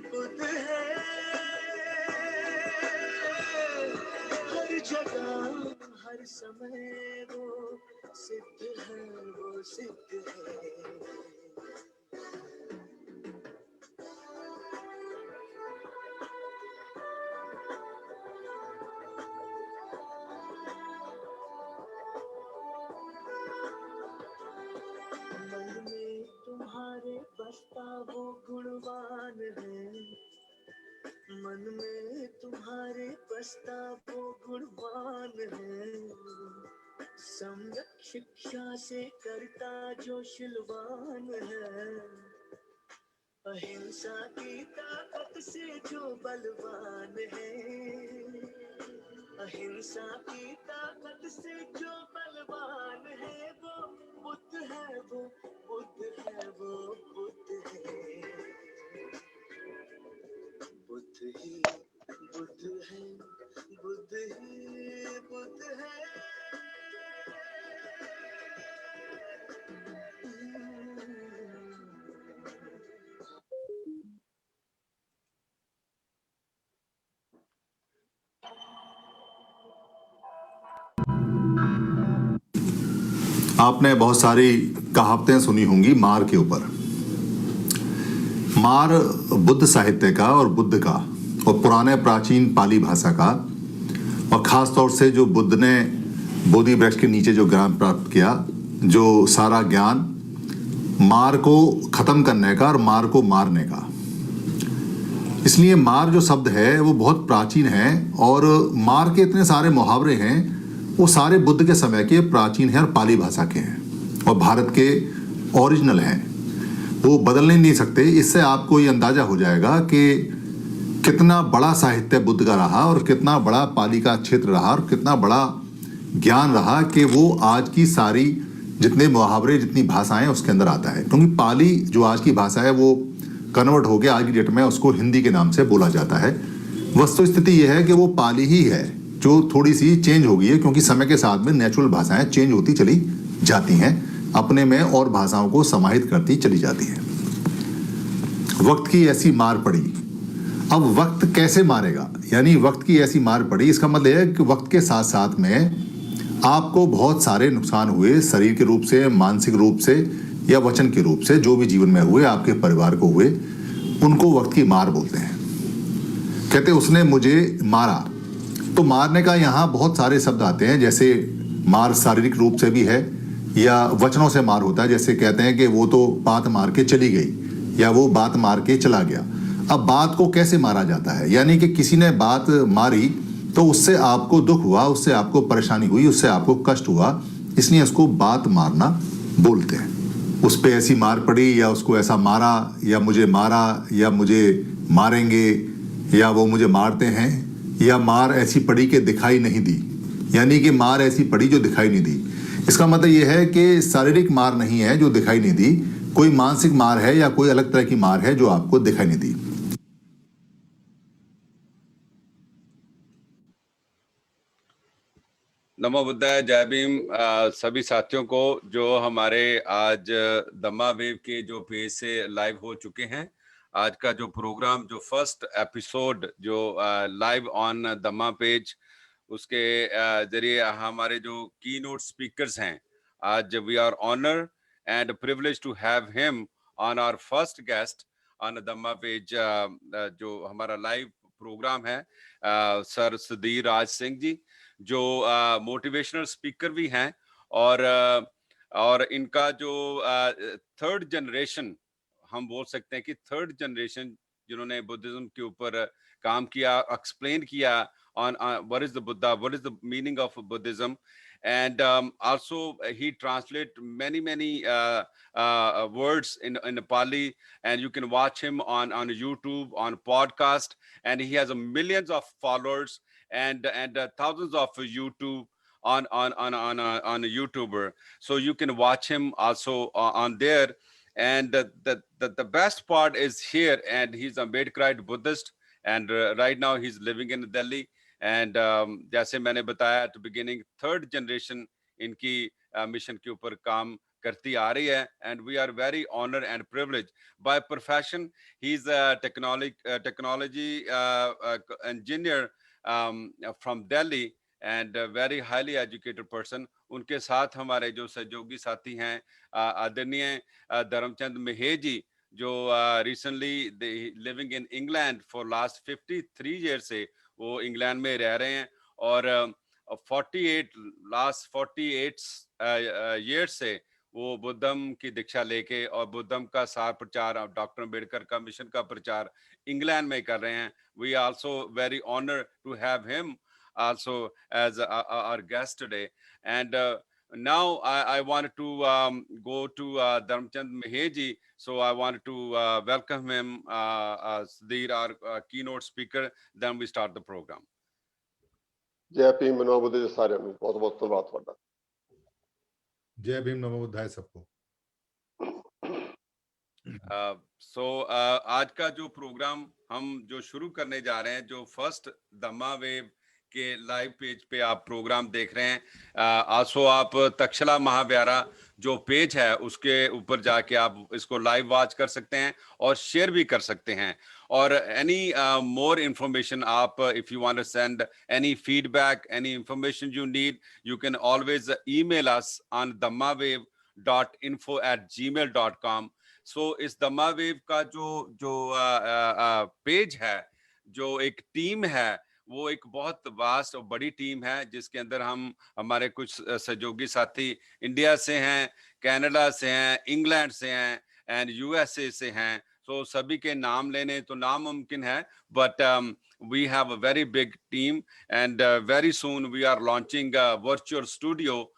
बुद्ध है हर जगह हर समय वो सिद्ध है वो सिद्ध है मन में तुम्हारे बसता वो गुणवान है मन में तुम्हारे बसता वो गुणवान है सम्यक शिक्षा से करता जो शिलवान है अहिंसा की ताकत से जो बलवान है अहिंसा की ताकत से जो बलवान है वो बुद्ध है वो बुद्ध है वो बुद्ध है बुद्ध ही बुद्ध है बुद्ध ही बुद्ध है आपने बहुत सारी कहावतें सुनी होंगी मार के ऊपर। मार बुद्ध साहित्य का और बुद्ध का और पुराने प्राचीन पाली भाषा का और ख़ास तौर से जो बुद्ध ने बोधि वृक्ष के नीचे जो ज्ञान प्राप्त किया, जो सारा ज्ञान मार को ख़त्म करने का और मार को मारने का। इसलिए मार जो शब्द है वो बहुत प्राचीन है और मार के इतने सारे मुहावरे हैं, वो सारे बुद्ध के समय के प्राचीन हैं और पाली भाषा के हैं और भारत के ओरिजिनल हैं, वो बदलने नहीं सकते। इससे आपको ये अंदाज़ा हो जाएगा कि कितना बड़ा साहित्य बुद्ध का रहा और कितना बड़ा पाली का क्षेत्र रहा और कितना बड़ा ज्ञान रहा कि वो आज की सारी जितने मुहावरे जितनी भाषाएं उसके अंदर आता है। क्योंकि पाली जो आज की भाषा है वो कन्वर्ट हो गया, आज की डेट में उसको हिंदी के नाम से बोला जाता है। वस्तु स्थिति यह है कि वो पाली ही है जो थोड़ी सी चेंज हो गई है, क्योंकि समय के साथ में नेचुरल भाषाएं चेंज होती चली जाती हैं, अपने में और भाषाओं को समाहित करती चली जाती हैं। वक्त की ऐसी मार पड़ी। अब वक्त कैसे मारेगा, यानी वक्त की ऐसी मार पड़ी, इसका मतलब है कि वक्त के साथ साथ में आपको बहुत सारे नुकसान हुए, शरीर के रूप से, मानसिक रूप से या वचन के रूप से, जो भी जीवन में हुए, आपके परिवार को हुए, उनको वक्त की मार बोलते हैं। कहते उसने मुझे मारा, तो मारने का यहाँ बहुत सारे शब्द आते हैं। जैसे मार शारीरिक रूप से भी है या वचनों से मार होता है। जैसे कहते हैं कि वो तो बात मार के चली गई या वो बात मार के चला गया। अब बात को कैसे मारा जाता है, यानी कि किसी ने बात मारी तो उससे आपको दुख हुआ, उससे आपको परेशानी हुई, उससे आपको कष्ट हुआ, इसलिए उसको बात मारना बोलते हैं। उस पर ऐसी मार पड़ी या उसको ऐसा मारा या मुझे मारेंगे या वो मुझे मारते हैं, या मार ऐसी पड़ी कि दिखाई नहीं दी, यानी कि मार ऐसी पड़ी जो दिखाई नहीं दी। इसका मतलब यह है कि शारीरिक मार नहीं है जो दिखाई नहीं दी, कोई मानसिक मार है या कोई अलग तरह की मार है जो आपको दिखाई नहीं दी। नमो बुद्धाय, जय भीम सभी साथियों को जो हमारे आज दम्मा वेव के जो पेज से लाइव हो चुके हैं। आज का जो प्रोग्राम, जो फर्स्ट एपिसोड जो लाइव ऑन दम्मा पेज, उसके जरिए हमारे जो की नोट स्पीकर्स हैं, आज we are honour and privilege to have him on our first guest on Dhamma page. जो हमारा लाइव प्रोग्राम है सर सुधीर राज सिंह जी, जो मोटिवेशनल स्पीकर भी हैं, और इनका जो थर्ड जनरेशन, हम बोल सकते हैं कि थर्ड जनरेशन जिन्होंने बुद्धिज्म के ऊपर काम किया, एक्सप्लेन किया on what is the Buddha, what is the meaning of Buddhism, and also he translate many words in Pali, and you can watch him on YouTube, on podcast, and he has millions of followers and thousands of YouTube on a YouTuber, so you can watch him also on there. And the best part is here, and he's a Ambedkarite Buddhist, and right now he's living in Delhi. And जैसे मैंने बताया at the beginning, third generation इनकी mission के ऊपर काम करती आ रही है, and we are very honour and privilege. By profession he is technology engineer from Delhi and very highly educated person. उनके साथ हमारे जो सहयोगी साथी हैं आदरणीय धर्मचंद मेहे जी, जो recently living in England for last 53 year से वो इंग्लैंड में रह रहे हैं, और 48 ईयर से वो बुद्धम की दीक्षा लेके और बुद्धम का सार प्रचार, डॉक्टर अम्बेडकर का मिशन का प्रचार इंग्लैंड में कर रहे हैं. We also very honour to have him also as our guest today. And now I wanted to go to Dharmchand Meheji, so I wanted to welcome him, Sudhir, our keynote speaker. Then we start the program. जय भीम नमो बुद्धाय सारे में बहुत बहुत धन्यवाद ਤੁਹਾਡਾ. जय भीम नमो बुद्धाय सबको. So आज का जो प्रोग्राम हम जो शुरू करने जा रहे हैं, जो फर्स्ट धम्मा वेव के लाइव पेज पे आप प्रोग्राम देख रहे हैं, आसो आप तक्षशिला महाव्यारा जो पेज है उसके ऊपर जाके आप इसको लाइव वॉच कर सकते हैं और शेयर भी कर सकते हैं. और एनी मोर इंफॉर्मेशन, आप if you want to send any feedback, any information you need, you can always email us on dhammawave.info@gmail.com. So इस धम्मा वेव का जो पेज है, जो एक टीम है, वो एक बहुत वास्ट और बड़ी टीम है, जिसके अंदर हमारे कुछ सहयोगी साथी इंडिया से हैं, कनाडा से हैं, इंग्लैंड से हैं एंड यूएसए से हैं. सो सभी के नाम लेने तो नामुमकिन है, but we have a very big team, and very soon we are launching a virtual studio.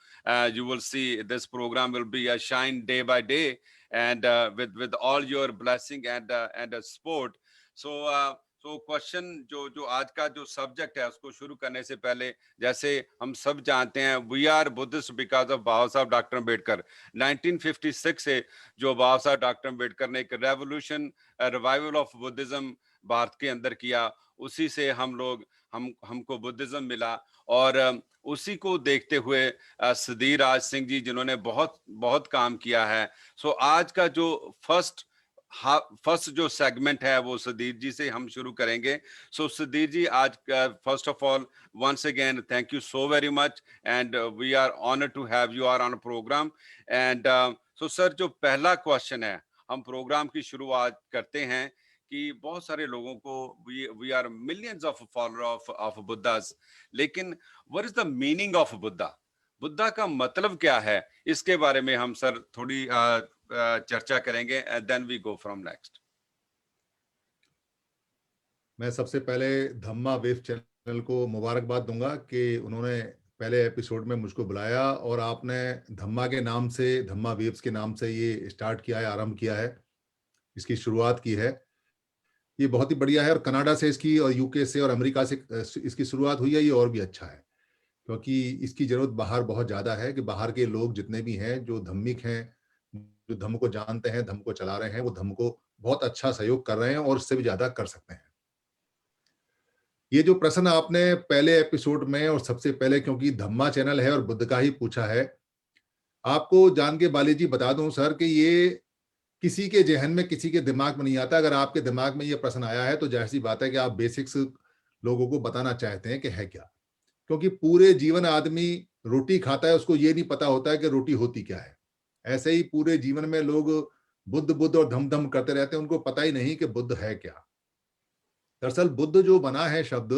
You will see this program will be a shine day by day, and with all your blessing and support. So question जो आज का जो subject है उसको शुरू करने से पहले, जैसे हम सब जानते हैं, we are Buddhist because of Baba Saheb doctor Ambedkar. 1956 से जो बाबा साहब डॉक्टर अम्बेडकर ने एक revolution, revival of Buddhism Bharat के अंदर किया, उसी से हमको बुद्धिज्म मिला. और उसी को देखते हुए सुधीर राज सिंह जी, जिन्होंने बहुत काम किया है. सो आज का जो फर्स्ट जो सेगमेंट है वो सुधीर जी से हम शुरू करेंगे. सो सुधीर जी, आज first of all once again thank you so very much, and we are honour to have you are on a program. And so sir, जो पहला क्वेश्चन है, हम प्रोग्राम की शुरुआत करते हैं कि बहुत सारे लोगों को we are millions of follower of Buddhas, लेकिन what is the meaning of Buddha? Buddha का मतलब क्या है? इसके बारे में हम सर थोड़ी चर्चा करेंगे, and then we go from next. मैं सबसे पहले धम्मा वेव चैनल को मुबारकबाद दूंगा कि उन्होंने पहले एपिसोड में मुझको बुलाया और आपने धम्मा के नाम से, धम्मा वेव्स के नाम से ये स्टार्ट किया है, आरंभ किया है, इसकी शुरुआत की है. ये बहुत ही बढ़िया है. और कनाडा से इसकी, और यूके से और अमेरिका से इसकी शुरुआत हुई है. ये और भी अच्छा है, क्योंकि इसकी जरूरत बाहर बहुत ज्यादा है कि बाहर के लोग जितने भी हैं, जो धम्मिक हैं, जो धम्म को जानते हैं, धम्म को चला रहे हैं, वो धम्म को बहुत अच्छा सहयोग कर रहे हैं और उससे भी ज्यादा कर सकते हैं. ये जो प्रश्न आपने पहले एपिसोड में, और सबसे पहले क्योंकि धम्मा चैनल है और बुद्ध का ही पूछा है, आपको जान के बाली जी बता दूं सर कि ये किसी के जहन में, किसी के दिमाग में नहीं आता. अगर आपके दिमाग में ये प्रश्न आया है तो जाहिर सी बात है कि आप बेसिक्स लोगों को बताना चाहते हैं कि है क्या. क्योंकि पूरे जीवन आदमी रोटी खाता है, उसको ये नहीं पता होता है कि रोटी होती क्या है. ऐसे ही पूरे जीवन में लोग बुद्ध बुद्ध और धम धम करते रहते हैं, उनको पता ही नहीं कि बुद्ध है क्या. दरअसल बुद्ध जो बना है शब्द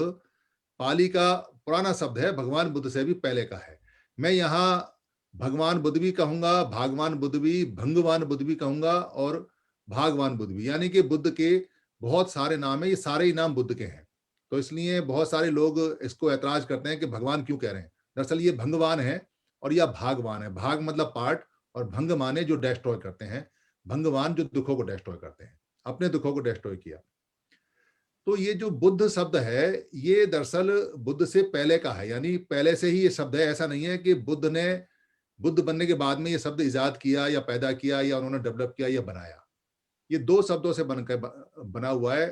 पाली का पुराना शब्द है, भगवान बुद्ध से भी पहले का है। मैं यहाँ भगवान बुद्ध भी कहूंगा, भागवान बुद्ध भी, भंगवान बुद्ध भी कहूंगा और भागवान बुद्ध भी, यानी कि बुद्ध के बहुत सारे नाम है, ये सारे ही नाम बुद्ध के हैं। तो इसलिए बहुत सारे लोग इसको ऐतराज करते हैं कि भगवान क्यों कह रहे हैं। दरअसल ये भंगवान है और यह भागवान है। भाग मतलब पार्ट और भंग माने जो डिस्ट्रॉय करते हैं, भंगवान जो दुखों को डिस्ट्रॉय करते हैं, अपने दुखों को डिस्ट्रॉय किया। तो ये जो बुद्ध शब्द है ये दरअसल बुद्ध से पहले का है, यानी पहले से ही ये शब्द है। ऐसा नहीं है कि बुद्ध ने बुद्ध बनने के बाद में ये शब्द इजाद किया या पैदा किया या उन्होंने डेवलप किया या बनाया। ये दो शब्दों से बनकर बना हुआ है।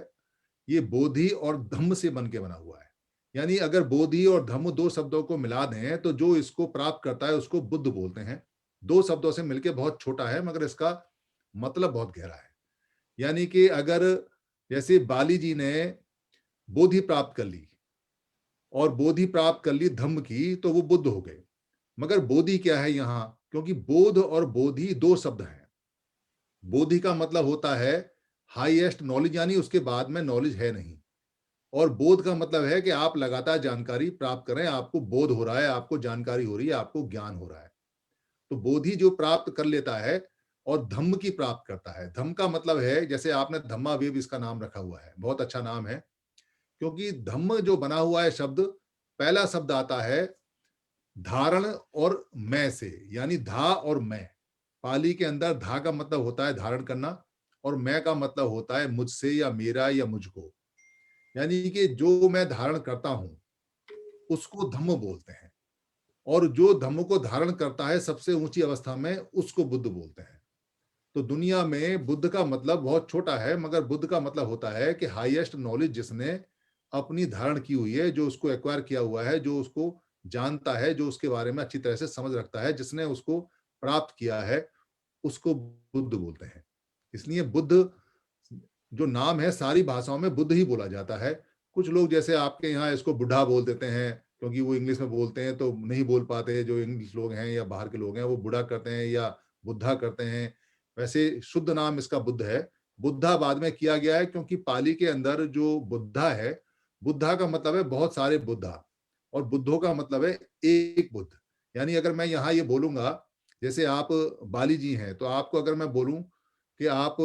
ये बोधि और धम्म से बन के बना हुआ है। यानी अगर बोधि और धम्म दो शब्दों को मिला दें तो जो इसको प्राप्त करता है उसको बुद्ध बोलते हैं। दो शब्दों से मिलके बहुत छोटा है मगर इसका मतलब बहुत गहरा है। यानी कि अगर जैसे बाली जी ने बोधि प्राप्त कर ली और बोधि प्राप्त कर ली धम्म की तो वो बुद्ध हो गए। मगर बोधि क्या है यहाँ, क्योंकि बोध और बोधि दो शब्द हैं। बोधि का मतलब होता है हाईएस्ट नॉलेज, यानी उसके बाद में नॉलेज है नहीं, और बोध का मतलब है कि आप लगातार जानकारी प्राप्त करें, आपको बोध हो रहा है, आपको जानकारी हो रही है, आपको ज्ञान हो रहा है। तो बोधि जो प्राप्त कर लेता है और धम्म की प्राप्त करता है। धम्म का मतलब है, जैसे आपने धम्मा वेव इसका नाम रखा हुआ है, बहुत अच्छा नाम है, क्योंकि धम्म जो बना हुआ है शब्द, पहला शब्द आता है धारण और मैं से, यानी धा और मैं। पाली के अंदर धा का मतलब होता है धारण करना और मैं का मतलब होता है मुझसे या मेरा या मुझको, यानी कि जो मैं धारण करता हूं उसको धम्म बोलते हैं, और जो धम्म को धारण करता है सबसे ऊंची अवस्था में उसको बुद्ध बोलते हैं। तो दुनिया में बुद्ध का मतलब बहुत छोटा है, मगर बुद्ध का मतलब होता है कि हाईएस्ट नॉलेज जिसने अपनी धारण की हुई है, जो उसको एक्वायर किया हुआ है, जो उसको जानता है, जो उसके बारे में अच्छी तरह से समझ रखता है, जिसने उसको प्राप्त किया है, उसको बुद्ध बोलते हैं। इसलिए बुद्ध जो नाम है सारी भाषाओं में बुद्ध ही बोला जाता है। कुछ लोग जैसे आपके यहाँ इसको बुढ़ा बोल देते हैं क्योंकि वो इंग्लिश में बोलते हैं तो नहीं बोल पाते, जो इंग्लिश लोग हैं या बाहर के लोग हैं वो बुढ़ा करते हैं या बुद्धा करते हैं। वैसे शुद्ध नाम इसका बुद्ध है। बुद्धा बाद में किया गया है क्योंकि पाली के अंदर जो बुद्धा है, बुद्धा का मतलब है बहुत सारे बुद्धा, और बुद्धों का मतलब है एक बुद्ध। यानी अगर मैं यहाँ ये बोलूंगा, जैसे आप बाली जी हैं, तो आपको अगर मैं बोलूं कि आप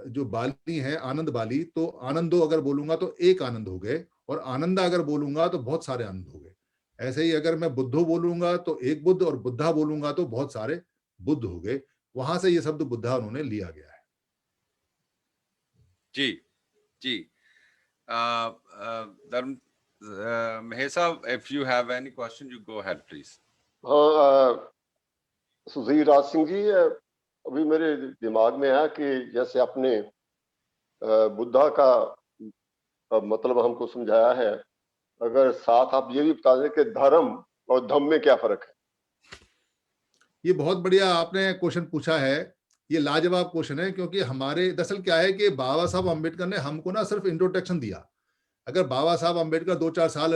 जो बाली हैं आनंद बाली, तो आनंदो अगर बोलूंगा तो एक आनंद हो गए, और आनंदा अगर बोलूंगा तो बहुत सारे आनंद हो गए। ऐसे ही अगर मैं बुद्धो बोलूंगा तो एक बुद्ध, और बुद्धा बोलूंगा तो बहुत सारे बुद्ध हो गए। वहां से ये शब्द बुद्धा उन्होंने लिया गया है। जी जी। धर्म महेशा, if you have any question you go ahead please. हाँ, सुधीर राज सिंह जी, अभी मेरे दिमाग में है कि जैसे आपने बुद्धा का मतलब हमको समझाया है, अगर साथ आप ये भी बता दें कि धर्म और धम्म में क्या फर्क है। ये बहुत बढ़िया आपने क्वेश्चन पूछा है। ये लाजवाब क्वेश्चन है, क्योंकि हमारे दरअसल क्या है कि बाबा साहब अम्बेडकर ने हमको ना सिर्फ इंट्रोडक्शन दिया। अगर बाबा साहब अम्बेडकर 2-4 साल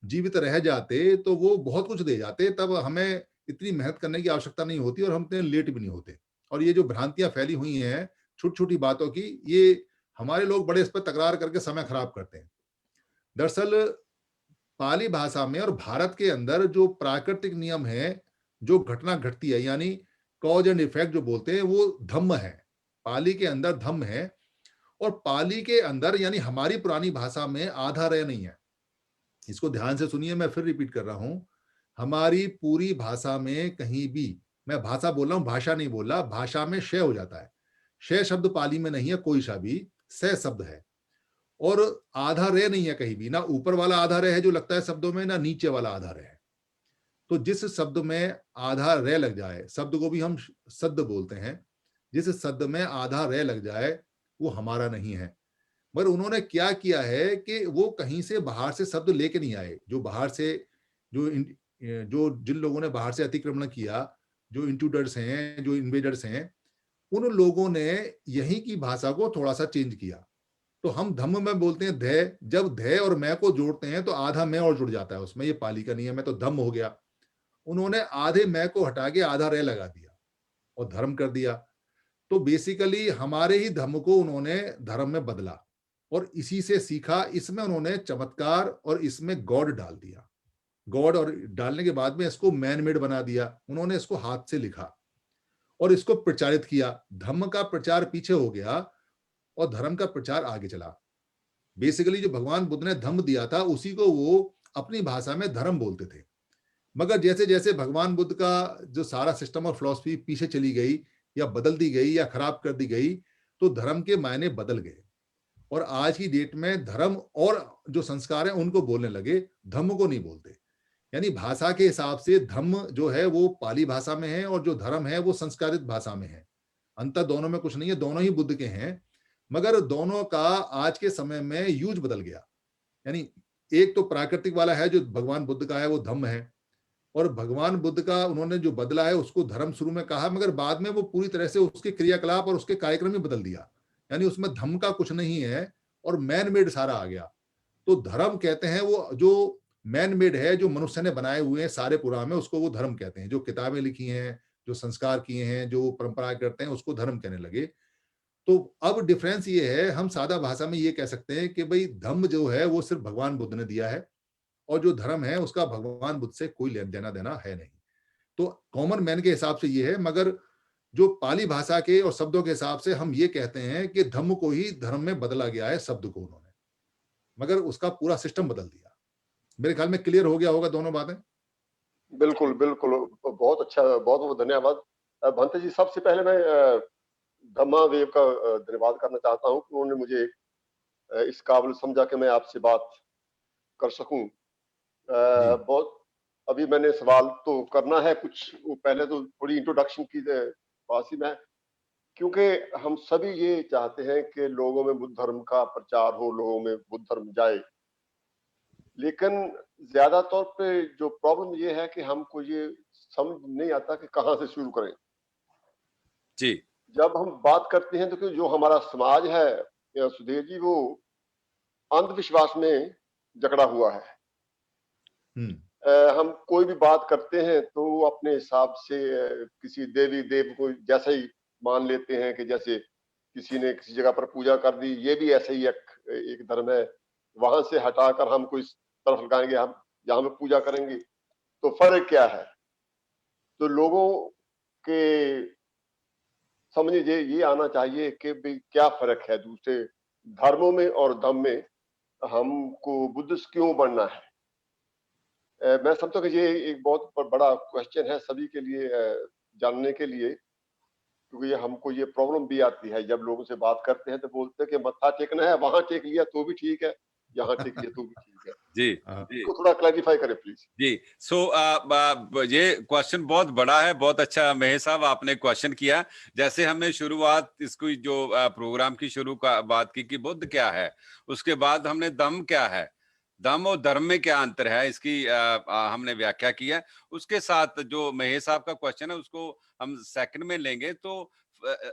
जीवित रह जाते तो वो बहुत कुछ दे जाते, तब हमें इतनी मेहनत करने की आवश्यकता नहीं होती और हम इतने लेट भी नहीं होते। और ये जो भ्रांतियां फैली हुई हैं छोटी छोटी बातों की, ये हमारे लोग बड़े इस पर तकरार करके समय खराब करते हैं। दरअसल पाली भाषा में और भारत के अंदर जो प्राकृतिक नियम है, जो घटना घटती है, यानी कॉज एंड इफेक्ट जो बोलते हैं, वो धम्म है। पाली के अंदर धम्म है, और पाली के अंदर यानी हमारी पुरानी भाषा में आधा रे नहीं है। इसको ध्यान से सुनिए, मैं फिर रिपीट कर रहा हूं। हमारी पूरी भाषा में कहीं भी, मैं भाषा बोल रहा हूं, भाषा नहीं बोल रहा, भाषा में शय हो जाता है। शय शब्द पाली में नहीं है कोई सा भी, स शब्द है। और आधा रे नहीं है कहीं भी, ना ऊपर वाला आधा रे है जो लगता है शब्दों में, ना नीचे वाला आधा रे है। तो जिस शब्द में आधा रे लग जाए, शब्द को भी हम सद्द बोलते हैं, जिस शब्द में आधा रे लग जाए वो हमारा नहीं है। मगर उन्होंने क्या किया है कि वो कहीं से बाहर से शब्द लेके नहीं आए। जो बाहर से जो जिन लोगों ने बाहर से अतिक्रमण किया, जो इंट्रूडर्स हैं, जो इन्वेडर्स हैं, उन लोगों ने यहीं की भाषा को थोड़ा सा चेंज किया। तो हम धम्म में बोलते हैं ध, जब ध और मैं को जोड़ते हैं तो आधा मैं और जुड़ जाता है उसमें। ये पाली का नियम है, तो धम्म हो गया। उन्होंने आधे मैं को हटा के आधा रे लगा दिया और धर्म कर दिया। तो बेसिकली हमारे ही धर्म को उन्होंने धर्म में बदला। और इसी से सीखा। इसमें उन्होंने चमत्कार और इसमें गॉड डाल दिया। गॉड और डालने के बाद में इसको मैन मेड बना दिया। उन्होंने इसको हाथ से लिखा और इसको प्रचारित किया। धम्म का प्रचार पीछे हो गया और धर्म का प्रचार आगे चला। बेसिकली जो भगवान बुद्ध ने धम्म दिया था उसी को वो अपनी भाषा में धर्म बोलते थे। मगर जैसे जैसे भगवान बुद्ध का जो सारा सिस्टम और फिलॉसफी पीछे चली गई या बदल दी गई या खराब कर दी गई, तो धर्म के मायने बदल गए और आज की डेट में धर्म और जो संस्कार हैं उनको बोलने लगे, धम्म को नहीं बोलते। यानी भाषा के हिसाब से धम्म जो है वो पाली भाषा में है और जो धर्म है वो संस्कारित भाषा में है। अंतर दोनों में कुछ नहीं है, दोनों ही बुद्ध के हैं, मगर दोनों का आज के समय में यूज बदल गया। यानी एक तो प्राकृतिक वाला है जो भगवान बुद्ध का है वो धम्म है, और भगवान बुद्ध का उन्होंने जो बदला है उसको धर्म शुरू में कहा, मगर बाद में वो पूरी तरह से उसके क्रियाकलाप और उसके कार्यक्रम ही बदल दिया। यानी उसमें धम्म का कुछ नहीं है और मैन मेड सारा आ गया। तो धर्म कहते हैं वो जो मैन मेड है, जो मनुष्य ने बनाए हुए हैं सारे पुराण में, उसको वो धर्म कहते हैं। जो किताबें लिखी हैं, जो संस्कार किए हैं, जो परंपरा करते हैं, उसको धर्म कहने लगे। तो अब डिफरेंस ये है, हम सादा भाषा में ये कह सकते हैं कि भाई धम्म जो है वो सिर्फ भगवान बुद्ध ने दिया है और जो धर्म है उसका भगवान बुद्ध से कोई लेना देना है नहीं। तो कॉमन मैन के हिसाब से ये है, मगर जो पाली भाषा के और शब्दों के हिसाब से हम ये कहते हैं कि धम्म को ही धर्म में बदला गया है, शब्द को उन्होंने, मगर उसका पूरा सिस्टम बदल दिया। मेरे ख्याल में क्लियर हो गया होगा दोनों बातें। बिल्कुल बिल्कुल, बहुत अच्छा, बहुत बहुत धन्यवाद भंते जी। सबसे पहले मैं धम्मा वेव का धन्यवाद करना चाहता हूँ कि उन्होंने मुझे इस काबिल समझा कि मैं आपसे बात कर सकूं। बहुत अभी मैंने सवाल तो करना है कुछ, पहले तो थोड़ी इंट्रोडक्शन की पास ही मैं, क्योंकि हम सभी ये चाहते हैं कि लोगों में बुद्ध धर्म का प्रचार हो, लोगों में बुद्ध धर्म जाए, लेकिन ज्यादा तौर पे जो प्रॉब्लम ये है कि हमको ये समझ नहीं आता कि कहाँ से शुरू करें। जी, जब हम बात करते हैं तो कि जो हमारा समाज है सुधीर जी, वो अंधविश्वास में जकड़ा हुआ है। हम कोई भी बात करते हैं तो अपने हिसाब से किसी देवी देव को जैसे ही मान लेते हैं कि जैसे किसी ने किसी जगह पर पूजा कर दी, ये भी ऐसे ही एक धर्म है। वहां से हटाकर हम कोई तरफ लगाएंगे, हम जहां पे पूजा करेंगे। तो फर्क क्या है? तो लोगों के समझ ये आना चाहिए कि भाई क्या फर्क है दूसरे धर्मों में और धर्म में, हमको बुद्धिस्ट क्यों बनना है? मैं समझता हूँ कि ये एक बहुत बड़ा क्वेश्चन है सभी के लिए जानने के लिए, क्योंकि ये हमको ये प्रॉब्लम भी आती है जब लोगों से बात करते हैं तो बोलते हैं कि मत्था टेकना है, वहां टेक लिया तो भी ठीक है, यहाँ टेक लिया तो भी ठीक है। जी, इसको थोड़ा क्लैरिफाई करें प्लीज। जी। सो ये क्वेश्चन बहुत बड़ा है, बहुत अच्छा महेश साहब आपने क्वेश्चन किया। जैसे हमने शुरुआत इसको जो प्रोग्राम की शुरू का बात की कि बुद्ध क्या है, उसके बाद हमने धम्म क्या है, धम्म और धर्म में क्या अंतर है, इसकी हमने व्याख्या की है। उसके साथ जो महेश साहब का क्वेश्चन है उसको हम सेकंड में लेंगे। तो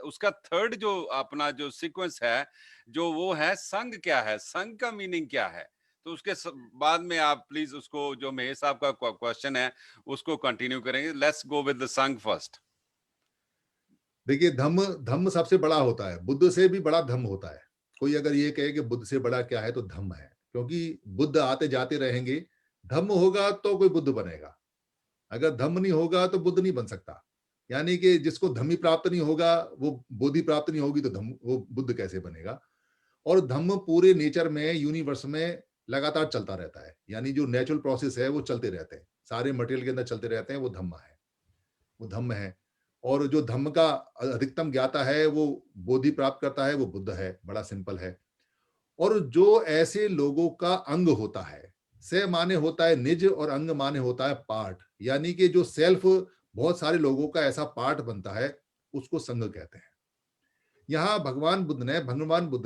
उसका थर्ड जो अपना जो सीक्वेंस है, जो वो है संघ क्या है, संघ का मीनिंग क्या है। तो उसके बाद में आप प्लीज उसको जो महेश साहब का क्वेश्चन है उसको कंटिन्यू करेंगे। लेट्स गो विद द संघ फर्स्ट। देखिए, धम्म धम्म सबसे बड़ा होता है, बुद्ध से भी बड़ा धम्म होता है। कोई अगर ये कहे कि बुद्ध से बड़ा क्या है तो धम्म है, क्योंकि बुद्ध आते जाते रहेंगे। धम्म होगा तो कोई बुद्ध बनेगा, अगर धम्म नहीं होगा तो बुद्ध नहीं बन सकता। यानी कि जिसको धम्मी प्राप्त नहीं होगा, वो बोधि प्राप्त नहीं होगी, तो धम्म वो बुद्ध कैसे बनेगा। और धम्म पूरे नेचर में, यूनिवर्स में लगातार चलता रहता है। यानी जो नेचुरल प्रोसेस है वो चलते रहते हैं, सारे मटेरियल के अंदर चलते रहते हैं, वो धम्म है, वो धम्म है। और जो धम्म का अधिकतम ज्ञाता है वो बोधि प्राप्त करता है, वो बुद्ध है। बड़ा सिंपल है। और जो ऐसे लोगों का अंग होता है, से माने होता है निज और अंग माने होता है पार्ट, यानी कि जो सेल्फ बहुत सारे लोगों का ऐसा पार्ट बनता है, उसको संघ कहते हैं। यहाँ भगवान बुद्ध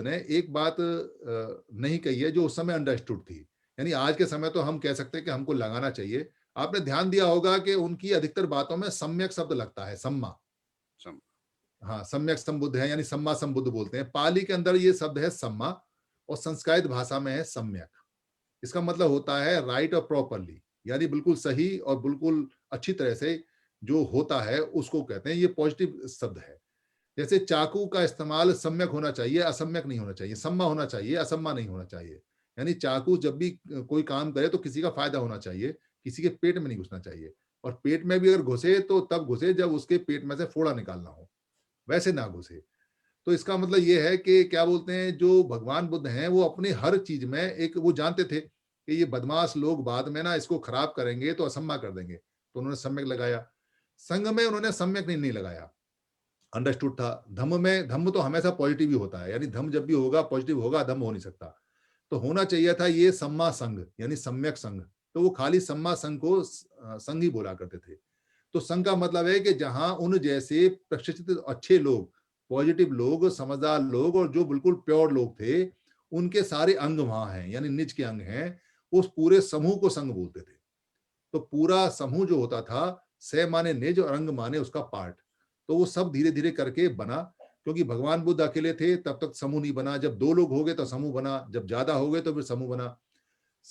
ने एक बात नहीं कही है जो उस समय अंडरस्टूड थी। यानी आज के समय तो हम कह सकते हैं कि हमको लगाना चाहिए। आपने ध्यान दिया होगा कि उनकी अधिकतर बातों में सम्यक शब्द लगता है, सम्मा। हाँ, सम्यक संबुद्ध है, यानी सम्मा संबुद्ध बोलते हैं। पाली के अंदर ये शब्द है सम्मा, और संस्कृत भाषा में है सम्यक। इसका मतलब होता है राइट और प्रॉपरली, यानी बिल्कुल सही और बिल्कुल अच्छी तरह से जो होता है उसको कहते हैं। ये पॉजिटिव शब्द है। जैसे चाकू का इस्तेमाल सम्यक होना चाहिए, असम्यक नहीं होना चाहिए, सम्मा होना चाहिए, असम्मा नहीं होना चाहिए। यानी चाकू जब भी कोई काम करे तो किसी का फायदा होना चाहिए, किसी के पेट में नहीं घुसना चाहिए, और पेट में भी अगर घुसे तो तब घुसे जब उसके पेट में से फोड़ा निकालना हो, वैसे ना घुसे। तो इसका मतलब ये है कि क्या बोलते हैं, जो भगवान बुद्ध हैं वो अपने हर चीज में एक वो जानते थे कि ये बदमाश लोग बाद में ना इसको खराब करेंगे तो असम्मा कर देंगे, तो उन्होंने सम्यक लगाया। संघ में उन्होंने सम्यक नहीं लगाया, अंडरस्टूड था। धम्म में, धम्म तो हमेशा पॉजिटिव ही होता है, यानी धम्म जब भी होगा पॉजिटिव होगा, धम्म हो नहीं सकता। तो होना चाहिए था ये सम्मा संघ, यानी सम्यक संघ। तो वो खाली सम्मा संघ को संघ ही बोला करते थे। तो संघ का मतलब है कि जहां उन जैसे प्रशिक्षित अच्छे लोग, पॉजिटिव लोग, समझदार लोग और जो बिल्कुल प्योर लोग थे, उनके सारे अंग वहां हैं, यानी निज के अंग हैं। उस पूरे समूह को संघ बोलते थे। तो पूरा समूह जो होता था, स माने निज और अंग माने उसका पार्ट, तो वो सब धीरे धीरे करके बना। क्योंकि भगवान बुद्ध अकेले थे तब तक समूह नहीं बना, जब 2 लोग हो गए तो समूह बना, जब ज्यादा हो गए तो फिर समूह बना।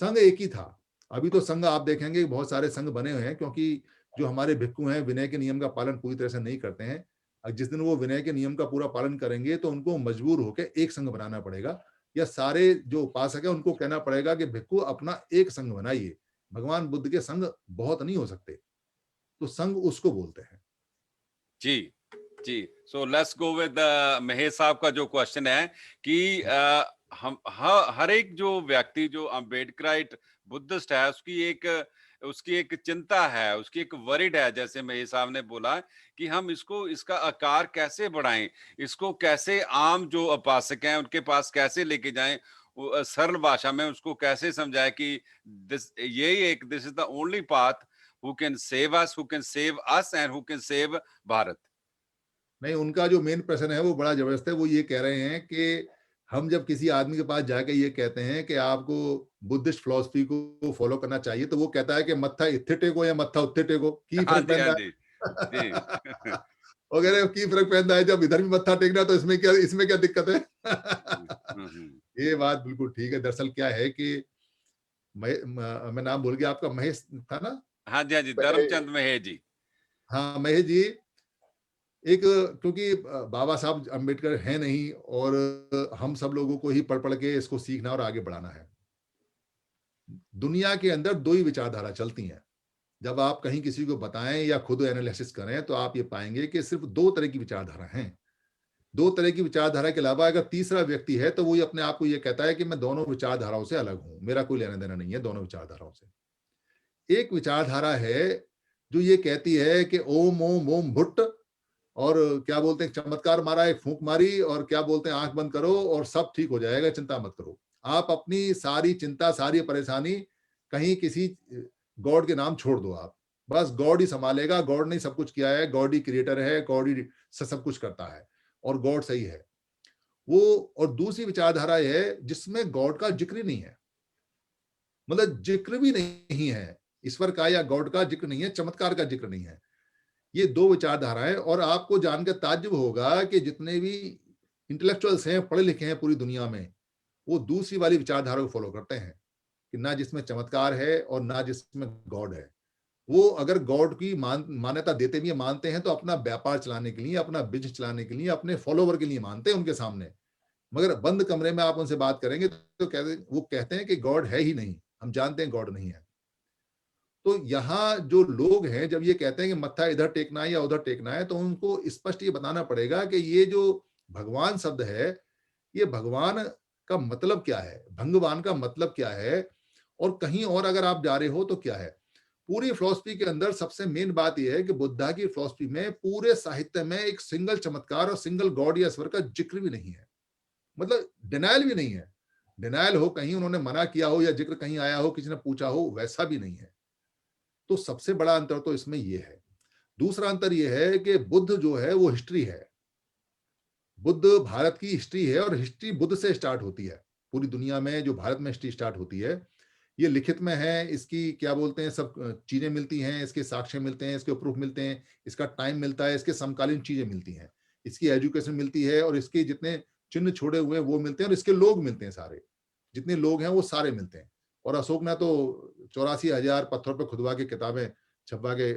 संघ एक ही था। अभी तो संघ आप देखेंगे बहुत सारे संघ बने हुए हैं, क्योंकि जो हमारे भिक्खु हैं विनय के नियम का पालन पूरी तरह से नहीं करते हैं। जिस दिन वो विनय के नियम का पूरा पालन करेंगे तो उनको मजबूर होकर एक संघ बनाना पड़ेगा, या सारे जो उपासक है उनको कहना पड़ेगा कि भिक्खु अपना एक संघ बनाइए। भगवान बुद्ध के संघ बहुत नहीं हो सकते, तो संघ उसको बोलते हैं। जी जी। So let's go with Mahesh Sahab का जो क्वेश्चन है कि हम हर एक जो व्यक्ति जो अम्बेडकराइट बुद्धिस्ट है उसकी एक चिंता है, उसकी एक वरिड है, जैसे महेश साहब ने बोला कि हम इसका आकार कैसे बढ़ाएं, इसको कैसे आम जो उपासक हैं उनके पास कैसे लेके जाएं, सरल भाषा में उसको कैसे समझाएं कि this is the only path who can save us, who can save us and who can save Bharat. नहीं, उनका जो मेन प्रश्न है वो बड़ा जबरदस्त है। वो ये कह रहे हैं कि हम जब किसी आदमी के पास जाके ये कहते हैं कि आपको बुद्धिस्ट फिलॉसफी को फॉलो करना चाहिए, तो वो कहता है कि मत्था इत्थे टेको या मत्था उत्थे टेको, की हाँ फर्क जी, हाँ पैंदा जी, है। जी। वो कह रहे हैं की फर्क पैंदा है, जब इधर भी मत्था टेकना तो इसमें क्या दिक्कत है। ये बात बिल्कुल ठीक है। दरअसल क्या है कि मैं नाम भूल गया आपका, महेश था ना? हाँ जी, हाँ जी, धर्मचंद महेश जी। हाँ, महेश जी। एक, क्योंकि बाबा साहब अम्बेडकर हैं नहीं, और हम सब लोगों को ही पढ़ पढ़ के इसको सीखना और आगे बढ़ाना है। दुनिया के अंदर 2 ही विचारधारा चलती हैं। जब आप कहीं किसी को बताएं या खुद एनालिसिस करें तो आप ये पाएंगे कि सिर्फ 2 तरह की विचारधारा हैं। 2 तरह की विचारधारा के अलावा अगर तीसरा व्यक्ति है तो वो ये अपने आप को ये कहता है कि मैं दोनों विचारधाराओं से अलग हूं, मेरा कोई लेना देना नहीं है दोनों विचारधाराओं से। एक विचारधारा है जो ये कहती है कि ओम ओम ओम भुट्ट, और क्या बोलते हैं, चमत्कार मारा, एक फूंक मारी, और क्या बोलते हैं, आंख बंद करो और सब ठीक हो जाएगा, चिंता मत करो। आप अपनी सारी चिंता, सारी परेशानी कहीं किसी गॉड के नाम छोड़ दो। आप बस गॉड ही संभालेगा, गॉड ने सब कुछ किया है, गॉड ही क्रिएटर है, गॉड ही सब कुछ करता है, और गॉड सही है वो। और दूसरी विचारधारा है जिसमें गॉड का जिक्र ही नहीं है, मतलब जिक्र भी नहीं है, ईश्वर का या गॉड का जिक्र नहीं है, चमत्कार का जिक्र नहीं है। ये 2 विचारधाराएं, और आपको जानकर ताज्जुब होगा कि जितने भी इंटेलेक्चुअल्स हैं, पढ़े लिखे हैं पूरी दुनिया में, वो दूसरी वाली विचारधारा को फॉलो करते हैं कि ना जिसमें चमत्कार है और ना जिसमें गॉड है। वो अगर गॉड की मान्यता देते भी मानते हैं तो अपना व्यापार चलाने के लिए, अपना बिजनेस चलाने के लिए, अपने फॉलोवर के लिए मानते हैं उनके सामने। मगर बंद कमरे में आप उनसे बात करेंगे तो वो कहते हैं कि गॉड है ही नहीं, हम जानते हैं गॉड नहीं है। तो यहाँ जो लोग हैं जब ये कहते हैं कि मत्था इधर टेकना है या उधर टेकना है, तो उनको स्पष्ट ये बताना पड़ेगा कि ये जो भगवान शब्द है, ये भगवान का मतलब क्या है, भगवान का मतलब क्या है, और कहीं और अगर आप जा रहे हो तो क्या है। पूरी फिलॉसफी के अंदर सबसे मेन बात यह है कि बुद्धा की फिलॉसफी में पूरे साहित्य में एक सिंगल चमत्कार और सिंगल गॉड या ईश्वर का जिक्र भी नहीं है, मतलब डिनायल भी नहीं है। डिनायल हो, कहीं उन्होंने मना किया हो या जिक्र कहीं आया हो, किसी ने पूछा हो, वैसा भी नहीं है। तो सबसे बड़ा अंतर तो इसमें ये है। दूसरा अंतर ये है कि बुद्ध जो है वो हिस्ट्री है, बुद्ध भारत की हिस्ट्री है, और हिस्ट्री बुद्ध से स्टार्ट होती है। पूरी दुनिया में जो भारत में हिस्ट्री स्टार्ट होती है, ये लिखित में है, इसकी क्या बोलते हैं सब चीजें मिलती हैं, इसके साक्ष्य मिलते हैं, इसके प्रूफ मिलते हैं, इसका टाइम मिलता है, इसके समकालीन चीजें मिलती हैं, इसकी एजुकेशन मिलती है, और इसके जितने चिन्ह छोड़े हुए हैं वो मिलते हैं, और इसके लोग मिलते हैं, सारे जितने लोग हैं वो सारे मिलते हैं। और अशोक ने तो 84,000 पत्थरों पर खुदवा के किताबें छपवा के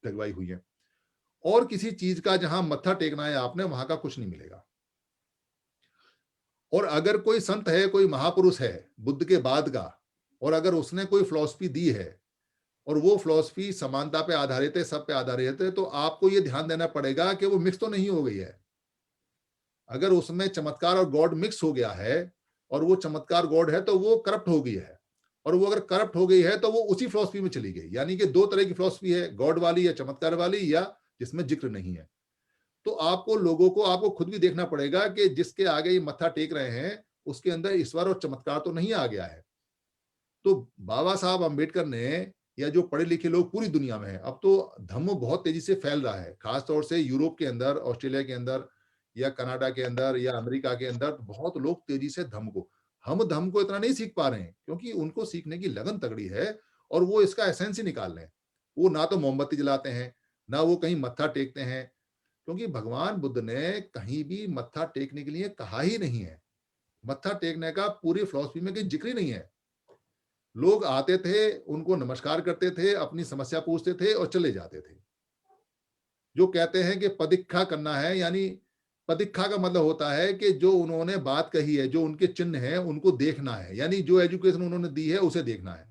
लगवाई हुई है। और किसी चीज का जहां मत्था टेकना है आपने, वहां का कुछ नहीं मिलेगा। और अगर कोई संत है, कोई महापुरुष है बुद्ध के बाद का, और अगर उसने कोई फिलॉसफी दी है और वो फिलॉसफी समानता पे आधारित है, सब पे आधारित है, तो आपको ये ध्यान देना पड़ेगा कि वो मिक्स तो नहीं हो गई है। अगर उसमें चमत्कार और गॉड मिक्स हो गया है और वो चमत्कार गॉड है, तो वो करप्ट हो गई है। और वो अगर करप्ट हो गई है तो वो उसी फिलॉसफी में चली गई। यानी कि दो तरह की फिलॉसफी है, गॉड वाली या चमत्कार वाली, या जिसमें जिक्र नहीं है। तो आपको लोगों को, आपको खुद भी देखना पड़ेगा कि जिसके आगे ये मत्था टेक रहे हैं उसके अंदर ईश्वर और चमत्कार तो नहीं आ गया है। तो बाबा साहब अम्बेडकर ने, या जो पढ़े लिखे लोग पूरी दुनिया में है, अब तो धम्म बहुत तेजी से फैल रहा है, खासतौर से यूरोप के अंदर, ऑस्ट्रेलिया के अंदर, या कनाडा के अंदर, या अमेरिका के अंदर बहुत लोग तेजी से धम्म को, हम धम्म को इतना नहीं सीख पा रहे हैं क्योंकि उनको सीखने की लगन तगड़ी है और वो इसका एसेंस ही निकाल रहे हैं। वो ना तो मोमबत्ती जलाते हैं, ना वो कहीं मत्था टेकते हैं, क्योंकि भगवान बुद्ध ने कहीं भी मत्था टेकने के लिए कहा ही नहीं है। मत्था टेकने का पूरी फिलॉसफी में कोई जिक्र ही नहीं है। लोग आते थे, उनको नमस्कार करते थे, अपनी समस्या पूछते थे और चले जाते थे। जो कहते हैं कि पदीक्षा करना है, यानी पदीक्षा का मतलब होता है कि जो उन्होंने बात कही है, जो उनके चिन्ह हैं, उनको देखना है, यानी जो एजुकेशन उन्होंने दी है उसे देखना है।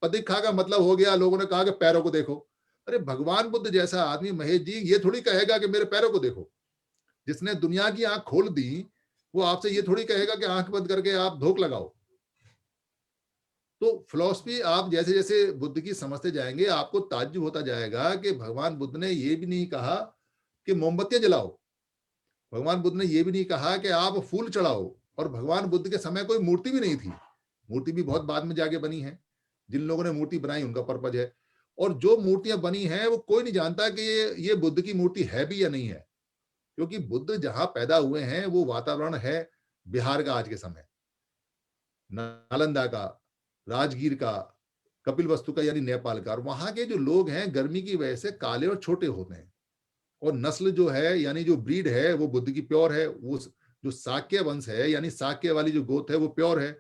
पदीक्षा का मतलब हो गया, लोगों ने कहा कि पैरों को देखो। अरे भगवान बुद्ध जैसा आदमी महेश जी ये थोड़ी कहेगा कि मेरे पैरों को देखो। जिसने दुनिया की आंख खोल दी वो आपसे ये थोड़ी कहेगा कि आंख बंद करके आप धोख लगाओ। तो फिलॉसफी आप जैसे जैसे बुद्ध की समझते जाएंगे, आपको ताज्जुब होता जाएगा कि भगवान बुद्ध ने ये भी नहीं कहा कि मोमबत्तियां जलाओ। भगवान बुद्ध ने ये भी नहीं कहा कि आप फूल चढ़ाओ। और भगवान बुद्ध के समय कोई मूर्ति भी नहीं थी। मूर्ति भी बहुत बाद में जाके बनी है। जिन लोगों ने मूर्ति बनाई उनका पर्पज है। और जो मूर्तियां बनी हैं वो कोई नहीं जानता कि ये बुद्ध की मूर्ति है भी या नहीं है, क्योंकि बुद्ध जहां पैदा हुए हैं वो वातावरण है बिहार का आज के समय, नालंदा का, राजगीर का, कपिलवस्तु का यानी नेपाल का। और वहां के जो लोग हैं गर्मी की वजह से काले और छोटे होते हैं। और नस्ल जो है, यानी जो ब्रीड है वो बुद्ध की प्योर है। वो जो साक्य वंश है, यानी साक्य वाली जो गोत है वो प्योर है।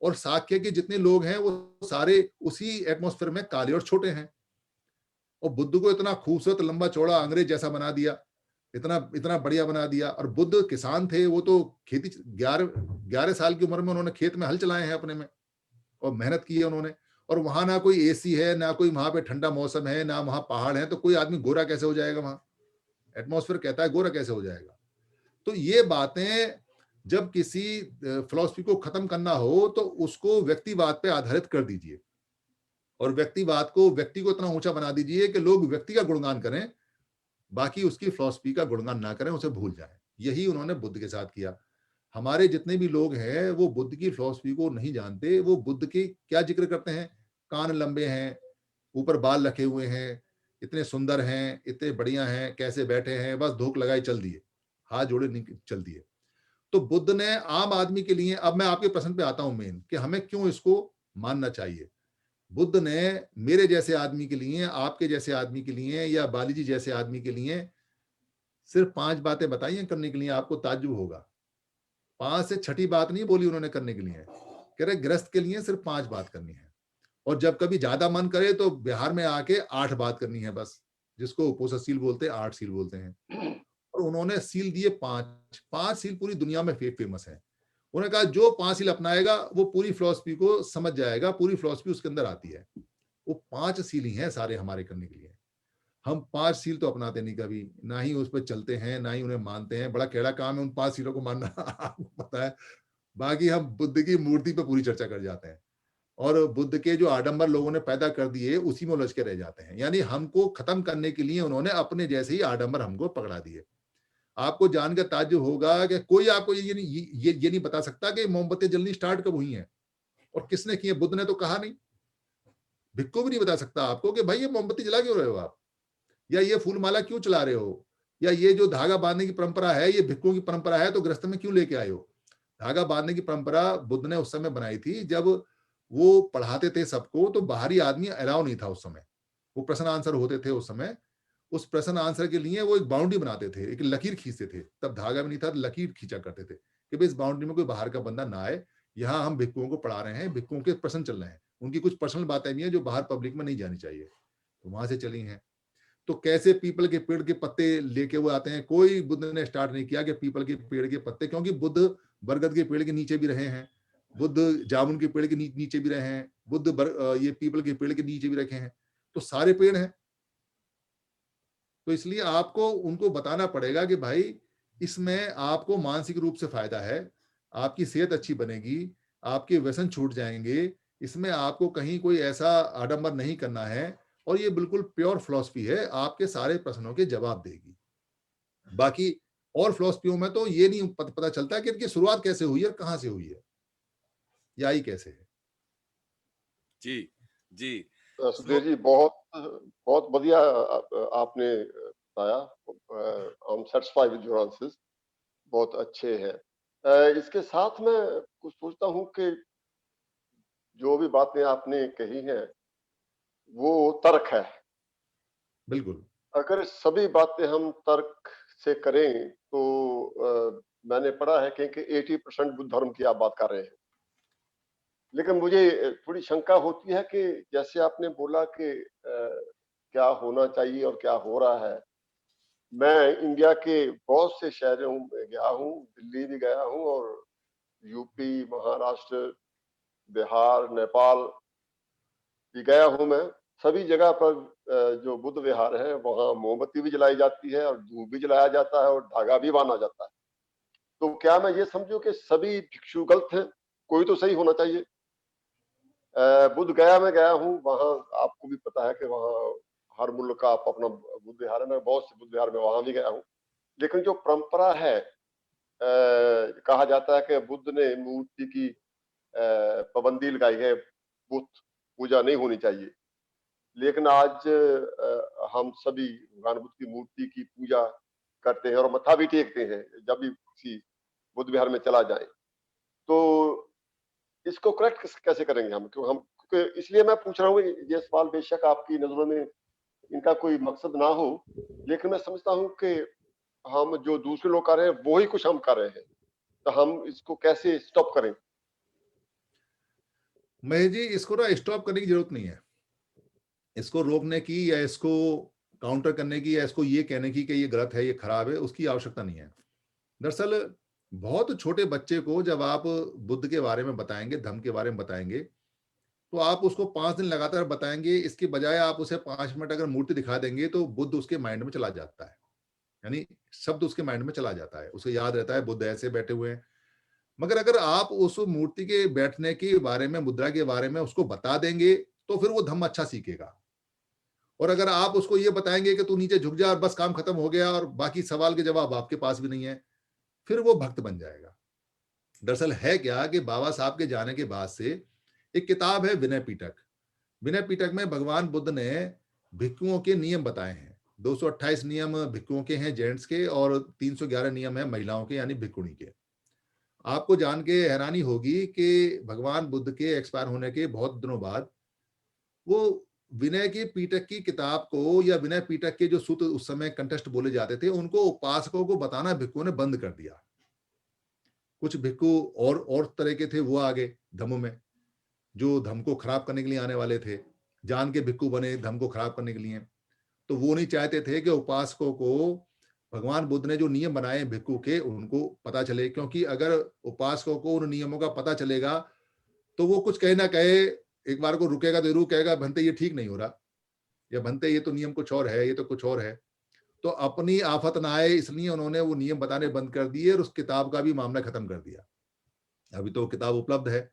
और साक्य के जितने लोग हैं वो सारे उसी एटमॉस्फेयर में काले और छोटे हैं। और बुद्ध को इतना खूबसूरत, लंबा चौड़ा, अंग्रेज जैसा बना दिया, इतना इतना बढ़िया बना दिया। और बुद्ध किसान थे, वो तो खेती 11 साल की उम्र में उन्होंने खेत में हल चलाए हैं अपने में और मेहनत की है उन्होंने। और वहां ना कोई एसी है, ना कोई वहां पे ठंडा मौसम है, ना वहां पहाड़ है, तो कोई आदमी गोरा कैसे हो जाएगा? वहां एटमॉस्फेयर कहता है गोरा कैसे हो जाएगा? तो ये बातें जब किसी फिलॉसफी को खत्म करना हो तो उसको व्यक्तिवाद पे आधारित कर दीजिए। और व्यक्तिवाद को, व्यक्ति को इतना ऊंचा बना दीजिए कि लोग व्यक्ति का गुणगान करें, बाकी उसकी फिलॉसफी का गुणगान ना करें, उसे भूल जाएं। यही उन्होंने बुद्ध के साथ किया। हमारे जितने भी लोग हैं वो बुद्ध की फिलॉसफी को नहीं जानते। वो बुद्ध के क्या जिक्र करते हैं? कान लंबे हैं, ऊपर बाल रखे हुए हैं, इतने सुंदर हैं, इतने बढ़िया हैं, कैसे बैठे हैं, बस धूप लगाए चल दिए, हाथ जोड़े चल दिए। तो बुद्ध ने आम आदमी के लिए, अब मैं आपके प्रश्न पे आता हूं मेन, कि हमें क्यों इसको मानना चाहिए। बुद्ध ने मेरे जैसे आदमी के लिए, आपके जैसे आदमी के लिए, या बाली जी जैसे आदमी के लिए सिर्फ 5 बातें बताई हैं करने के लिए। आपको ताज्जुब होगा, 5 से छठी बात नहीं बोली उन्होंने करने के लिए। कह रहे गृहस्थ के लिए सिर्फ 5 बात करनी है, और जब कभी ज्यादा मन करे तो बिहार में आके 8 बात करनी है बस, जिसको उपोषण बोलते हैं, 8 सील बोलते हैं। और उन्होंने सील दिए 5 सील पूरी दुनिया में फेमस है। उन्होंने कहा जो 5 सील अपनाएगा वो पूरी फिलॉसफी को समझ जाएगा, पूरी फिलॉसफी उसके अंदर आती है। वो 5 सील ही हैं सारे हमारे करने के लिए। हम 5 सील तो अपनाते नहीं कभी, ना ही उस पर चलते हैं, ना ही उन्हें मानते हैं। बड़ा टेढ़ा काम है उन 5 सीलों को मानना आपको पता है। बाकी हम बुद्ध की मूर्ति पे पूरी चर्चा कर जाते हैं, और बुद्ध के जो आडंबर लोगों ने पैदा कर दिए उसी में उलझ के रह जाते हैं। यानी हमको खत्म करने के लिए उन्होंने अपने जैसे ही आडंबर हमको पकड़ा दिए। आपको जानकर ताज्जुब होगा कि कोई आपको ये नहीं बता सकता कि मोमबत्ती जलनी स्टार्ट कब हुई हैं और किसने की है। बुद्ध ने तो कहा नहीं। भिक्खु भी नहीं बता सकता आपको कि भाई ये मोमबत्ती जला क्यों रहे हो आप, या ये फूल माला क्यों चला रहे हो, या ये जो धागा बांधने की परंपरा है ये भिक्खुओं की परंपरा है तो गृहस्थ में क्यों लेके आए हो। धागा बांधने की परंपरा बुद्ध ने उस समय बनाई थी जब वो पढ़ाते थे सबको, तो बाहरी आदमी अलाउ नहीं था उस समय। वो प्रश्न आंसर होते थे उस समय, उस प्रश्न आंसर के लिए वो एक बाउंड्री बनाते थे, एक लकीर खींचते थे। तब धागा भी नहीं था, लकीर खींचा करते थे कि भाई इस बाउंड्री में कोई बाहर का बंदा ना आए, यहाँ हम भिक्खुओं को पढ़ा रहे हैं, भिक्खुओं के प्रश्न चल रहे हैं, उनकी कुछ पर्सनल बातें भी हैं जो बाहर पब्लिक में नहीं जानी चाहिए, तो वहां से चली हैं। तो कैसे पीपल के पेड़ के पत्ते लेके वो आते हैं? कोई बुद्ध ने स्टार्ट नहीं किया कि पीपल के पेड़ के पत्ते, क्योंकि बुद्ध बरगद के पेड़ के नीचे भी रहे हैं, बुद्ध जामुन के पेड़ के नीचे भी रहे हैं, बुद्ध ये पीपल के पेड़ के नीचे भी रखे हैं, तो सारे पेड़ हैं। तो इसलिए आपको उनको बताना पड़ेगा कि भाई इसमें आपको मानसिक रूप से फायदा है, आपकी सेहत अच्छी बनेगी, आपके व्यसन छूट जाएंगे, इसमें आपको कहीं कोई ऐसा आडंबर नहीं करना है, और ये बिल्कुल प्योर फिलॉसफी है, आपके सारे प्रश्नों के जवाब देगी। बाकी और फिलॉसफियों में तो ये नहीं पता चलता कि इनकी शुरुआत कैसे हुई है और कहां से हुई है, या आई कैसे है। जी जी सुधीर जी, बहुत बहुत बढ़िया आपने बताया। I am satisfied with your answers, बहुत अच्छे हैं। इसके साथ मैं कुछ सोचता हूँ कि जो भी बातें आपने कही हैं वो तर्क है। बिल्कुल अगर सभी बातें हम तर्क से करें तो मैंने पढ़ा है कि 80% बुद्ध धर्म की आप बात कर रहे हैं, लेकिन मुझे थोड़ी शंका होती है कि जैसे आपने बोला कि क्या होना चाहिए और क्या हो रहा है। मैं इंडिया के बहुत से शहरों में गया हूँ, दिल्ली भी गया हूँ और यूपी, महाराष्ट्र, बिहार, नेपाल भी गया हूँ मैं। सभी जगह पर जो बुद्ध विहार है वहाँ मोमबत्ती भी जलाई जाती है और धूप भी जलाया जाता है और धागा भी बांधा जाता है। तो क्या मैं ये समझूं कि सभी भिक्षु गलत हैं? कोई तो सही होना चाहिए। बुद्ध गया में गया हूँ, वहाँ आपको भी पता है कि वहाँ हर मुल्क का अपना बुद्ध विहार है। मैं बहुत से बुद्ध विहार में वहां भी गया हूँ, लेकिन जो परंपरा है, कहा जाता है कि बुद्ध ने मूर्ति की पाबंदी लगाई है, बुद्ध पूजा नहीं होनी चाहिए। लेकिन आज हम सभी भगवान बुद्ध की मूर्ति की पूजा करते हैं और मत्था भी टेकते हैं जब भी किसी बुद्ध विहार में चला जाए। तो इसको करेक्ट कैसे करेंगे हम? क्योंकि इसलिए मैं पूछ रहा हूँ, ये सवाल बेशक आपकी नजरों में इनका कोई मकसद ना हो, लेकिन मैं समझता हूँ कि हम जो दूसरे लोग कर रहे हैं वो ही कुछ हम कर रहे हैं, तो हम इसको कैसे स्टॉप करें? महेश जी, इसको ना स्टॉप करने की जरूरत नहीं है, इसको रोकने की या इसको काउंटर करने की या इसको ये कहने की कि ये गलत है, ये खराब है, उसकी आवश्यकता नहीं है। दरअसल बहुत छोटे बच्चे को जब आप बुद्ध के बारे में बताएंगे, धम्म के बारे में बताएंगे, तो आप उसको 5 दिन लगातार बताएंगे, इसके बजाय आप उसे 5 मिनट अगर मूर्ति दिखा देंगे तो बुद्ध उसके माइंड में चला जाता है, यानी शब्द उसके माइंड में चला जाता है, उसे याद रहता है बुद्ध ऐसे बैठे हुए हैं। मगर अगर आप उस मूर्ति के बैठने के बारे में, मुद्रा के बारे में उसको बता देंगे तो फिर वो धम्म अच्छा सीखेगा। और अगर आप उसको ये बताएंगे कि तू नीचे झुक जा और बस काम खत्म हो गया और बाकी सवाल के जवाब आपके पास भी नहीं है, फिर वो भक्त बन जाएगा। दरअसल है क्या कि बाबा साहब के जाने के बाद से एक किताब है विनय पिटक। विनय पिटक में भगवान बुद्ध ने भिक्षुओं के नियम बताए हैं। 228 नियम भिक्षुओं के हैं, जेंट्स के, और 311 नियम है महिलाओं के, यानी भिक्षुणी के। आपको जान के हैरानी होगी कि भगवान बुद्ध के एक्सपायर होने के बहुत दिनों बाद वो विनय की पीटक की किताब को, या विनय पीटक के जो सूत्र उस समय कंटेस्ट बोले जाते थे, उनको उपासकों को बताना भिक्षुओं ने बंद कर दिया। कुछ भिक्षु और तरह के थे, वो आ गए धम्म में, जो धम्म को खराब करने के लिए आने वाले थे, जान के भिक्षु बने धम्म को खराब करने के लिए। तो वो नहीं चाहते थे कि उपासकों को भगवान बुद्ध ने जो नियम बनाए भिक्षु के उनको पता चले, क्योंकि अगर उपासकों को उन नियमों का पता चलेगा तो वो कुछ कहे ना कहे, एक बार को रुकेगा तो जरूर कहेगा भंते ये ठीक नहीं हो रहा, या भंते ये तो नियम कुछ और है, ये तो कुछ और है। तो अपनी आफत ना आए इसलिए उन्होंने वो नियम बताने बंद कर दिए और उस किताब का भी मामला खत्म कर दिया। अभी तो किताब उपलब्ध है,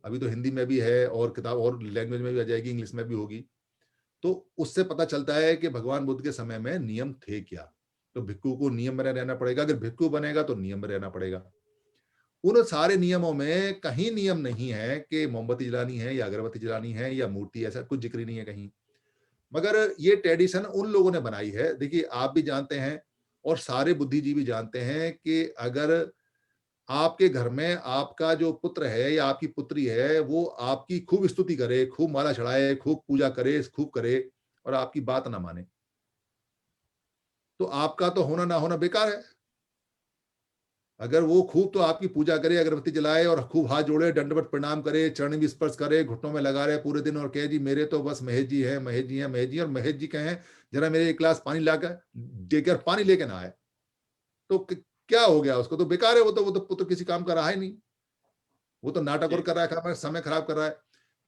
अभी तो हिंदी में भी है और किताब और लैंग्वेज में भी आ जाएगी, इंग्लिश में भी होगी। तो उससे पता चलता है कि भगवान बुद्ध के समय में नियम थे क्या। तो भिक्षु को नियम में रहना पड़ेगा, अगर भिक्षु बनेगा तो नियम में रहना पड़ेगा। उन सारे नियमों में कहीं नियम नहीं है कि मोमबत्ती जलानी है या अगरबत्ती जलानी है या मूर्ति, ऐसा कुछ जिक्र नहीं है कहीं। मगर ये ट्रेडिशन उन लोगों ने बनाई है। देखिए, आप भी जानते हैं और सारे बुद्धिजीवी जानते हैं कि अगर आपके घर में आपका जो पुत्र है या आपकी पुत्री है वो आपकी खूब स्तुति करे, खूब माला चढ़ाए, खूब पूजा करे, खूब करे, और आपकी बात ना माने, तो आपका तो होना ना होना बेकार है। अगर वो खूब तो आपकी पूजा करे, अगरबत्ती जलाए और खूब हाथ जोड़े, दंडवत प्रणाम करे, चरण भी स्पर्श करे, घुटनों में लगा रहे पूरे दिन और कहे जी मेरे तो बस महेश जी है, महेश जी है, महेश जी, और महेश जी कहें जरा मेरे एक गिलास पानी लाकर देकर पानी लेके ना आए, तो क्या हो गया? उसको तो बेकार है, वो तो किसी काम का रहा ही नहीं। वो तो नाटक और कर रहा है, समय खराब कर रहा है।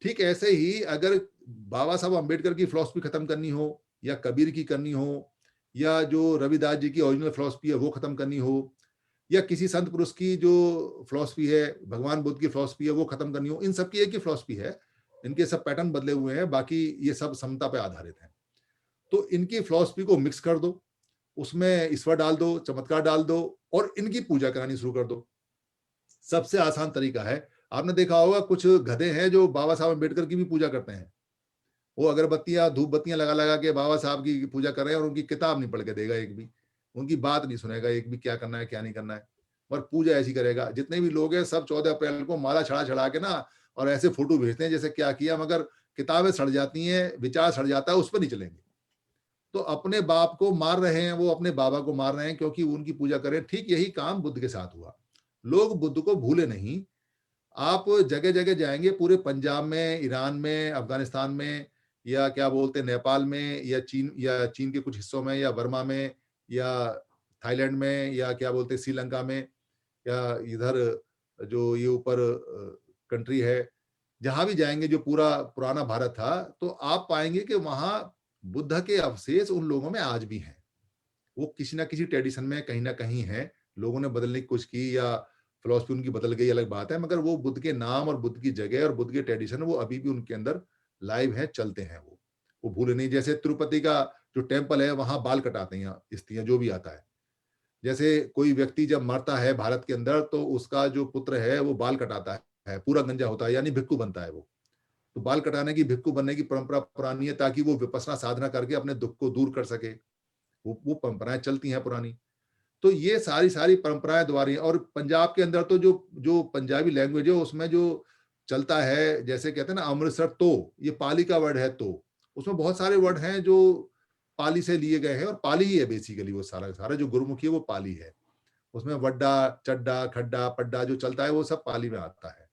ठीक ऐसे ही अगर बाबा साहब अम्बेडकर की फिलॉसफी खत्म करनी हो, या कबीर की करनी हो, या जो रविदास जी की ओरिजिनल फिलॉसफी है वो खत्म करनी हो, या किसी संत पुरुष की जो फिलॉसफी है, भगवान बुद्ध की फिलॉसफी है वो खत्म करनी हो, इन सब की एक ही फिलॉसफी है। इनके सब पैटर्न बदले हुए हैं, बाकी ये सब समता पे आधारित हैं। तो इनकी फिलॉसफी को मिक्स कर दो, उसमें ईश्वर डाल दो, चमत्कार डाल दो और इनकी पूजा करानी शुरू कर दो। सबसे आसान तरीका है, आपने देखा होगा कुछ गधे हैं जो बाबा साहब अम्बेडकर की भी पूजा करते हैं। वो अगरबत्तियां, धूप बत्तियां लगा लगा के बाबा साहब की पूजा कर रहे हैं और उनकी किताब नहीं पढ़ के देगा एक भी, उनकी बात नहीं सुनेगा एक भी, क्या करना है क्या नहीं करना है, और पूजा ऐसी करेगा। जितने भी लोग हैं सब 14 अप्रैल को माला चढ़ा चढ़ा के ना, और ऐसे फोटो भेजते हैं जैसे क्या किया, मगर किताबें सड़ जाती हैं, विचार सड़ जाता है, उस पर नहीं चलेंगे। तो अपने बाप को मार रहे हैं, वो अपने बाबा को मार रहे हैं क्योंकि उनकी पूजा करें। ठीक यही काम बुद्ध के साथ हुआ। लोग बुद्ध को भूले नहीं। आप जगह जगह जाएंगे, पूरे पंजाब में, ईरान में, अफगानिस्तान में, या क्या बोलते हैं नेपाल में, या चीन के कुछ हिस्सों में, या बर्मा में, या थाईलैंड में, या क्या बोलते हैं श्रीलंका में, या इधर जो ये ऊपर कंट्री है, जहां भी जाएंगे जो पूरा पुराना भारत था, तो आप पाएंगे कि वहां बुद्ध के अवशेष उन लोगों में आज भी हैं। वो किसी ना किसी ट्रेडिशन में कहीं ना कहीं है, लोगों ने बदलने की कोशिश की या फिलॉसफी उनकी बदल गई अलग बात है, मगर वो बुद्ध के नाम और बुद्ध की जगह और बुद्ध के ट्रेडिशन वो अभी भी उनके अंदर लाइव है, चलते हैं। वो भूले नहीं। जैसे तिरुपति का जो टेम्पल है वहां बाल कटाते हैं स्त्रियां, जो भी आता है। जैसे कोई व्यक्ति जब मरता है भारत के अंदर, तो उसका जो पुत्र है वो बाल कटाता है, पूरा गंजा होता है, यानी भिक्खु बनता है वो। तो बाल कटाने की, भिक्खु बनने की परंपरा पुरानी है, ताकि वो विपස්සना साधना करके अपने दुख को दूर कर सके। वो परंपराएं चलती हैं पुरानी। तो ये सारी सारी परंपराएं द्वारा, और पंजाब के अंदर तो जो जो पंजाबी लैंग्वेज है उसमें जो चलता है, जैसे कहते हैं ना अमृतसर, तो ये पाली का वर्ड है। तो उसमें बहुत सारे वर्ड हैं जो पाली से लिए गए हैं, और पाली ही है बेसिकली। वो सारा सारा जो गुरुमुखी है वो पाली है। उसमें वड्डा, चड्डा, खड्डा, पड्डा जो चलता है वो सब पाली में आता है।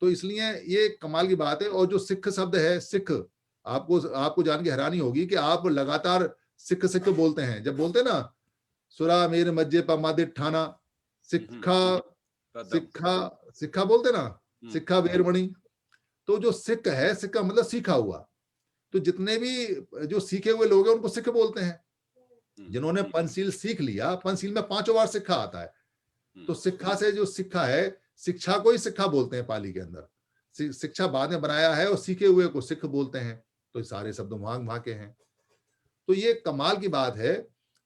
तो इसलिए ये कमाल की बात है। और जो सिख शब्द है, सिख, आपको आपको जान के हैरानी होगी कि आप लगातार सिख सिख बोलते हैं। जब बोलते हैं ना, सुरा मेर मज्जे पमादे ठाना, सिक्खा सिक्खा सिक्खा बोलते ना, सिक्खा वेरमणि। तो जो सिख है, सिख का मतलब सीखा हुआ। तो जितने भी जो सीखे हुए लोग हैं उनको सिख बोलते हैं। जिन्होंने पंचशील सीख लिया, पंचशील में 5 बार सिक्खा आता है, तो सिक्खा से जो सिक्खा है, शिक्षा को ही सिक्खा बोलते हैं पाली के अंदर। शिक्षा बाद में बनाया है और सीखे हुए को सिख बोलते हैं। तो सारे शब्द वहां के हैं। तो ये कमाल की बात है।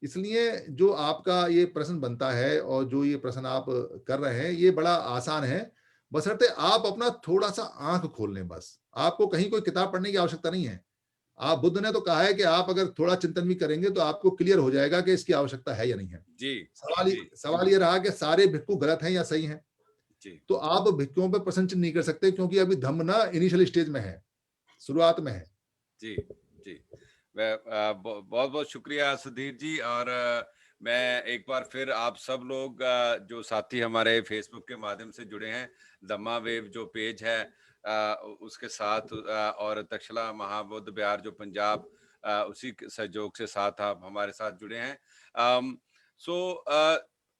इसलिए जो आपका ये प्रश्न बनता है और जो ये प्रश्न आप कर रहे हैं, ये बड़ा आसान है। बशर्ते आप अपना थोड़ा सा आंख खोल लें। बस आपको कहीं कोई किताब पढ़ने की आवश्यकता नहीं है। आप, बुद्ध ने तो कहा है कि आप अगर थोड़ा चिंतन भी करेंगे तो आपको क्लियर हो जाएगा कि इसकी आवश्यकता है या नहीं है। सवाल ये रहा कि सारे भिक्खु गलत हैं या सही हैं। तो आप भिक्खुओं पर प्रश्न चिन्ह नहीं कर सकते, क्योंकि अभी धम्म ना इनिशियल स्टेज में है, शुरुआत में है। जी जी, बहुत बहुत शुक्रिया सुधीर जी। और मैं एक बार फिर आप सब लोग जो साथी हमारे फेसबुक के माध्यम से जुड़े हैं, धम्मा वेव जो पेज है उसके साथ, और तक्षशिला महाबौद्ध विहार जो पंजाब, उसी सहयोग से साथ आप हमारे साथ जुड़े हैं।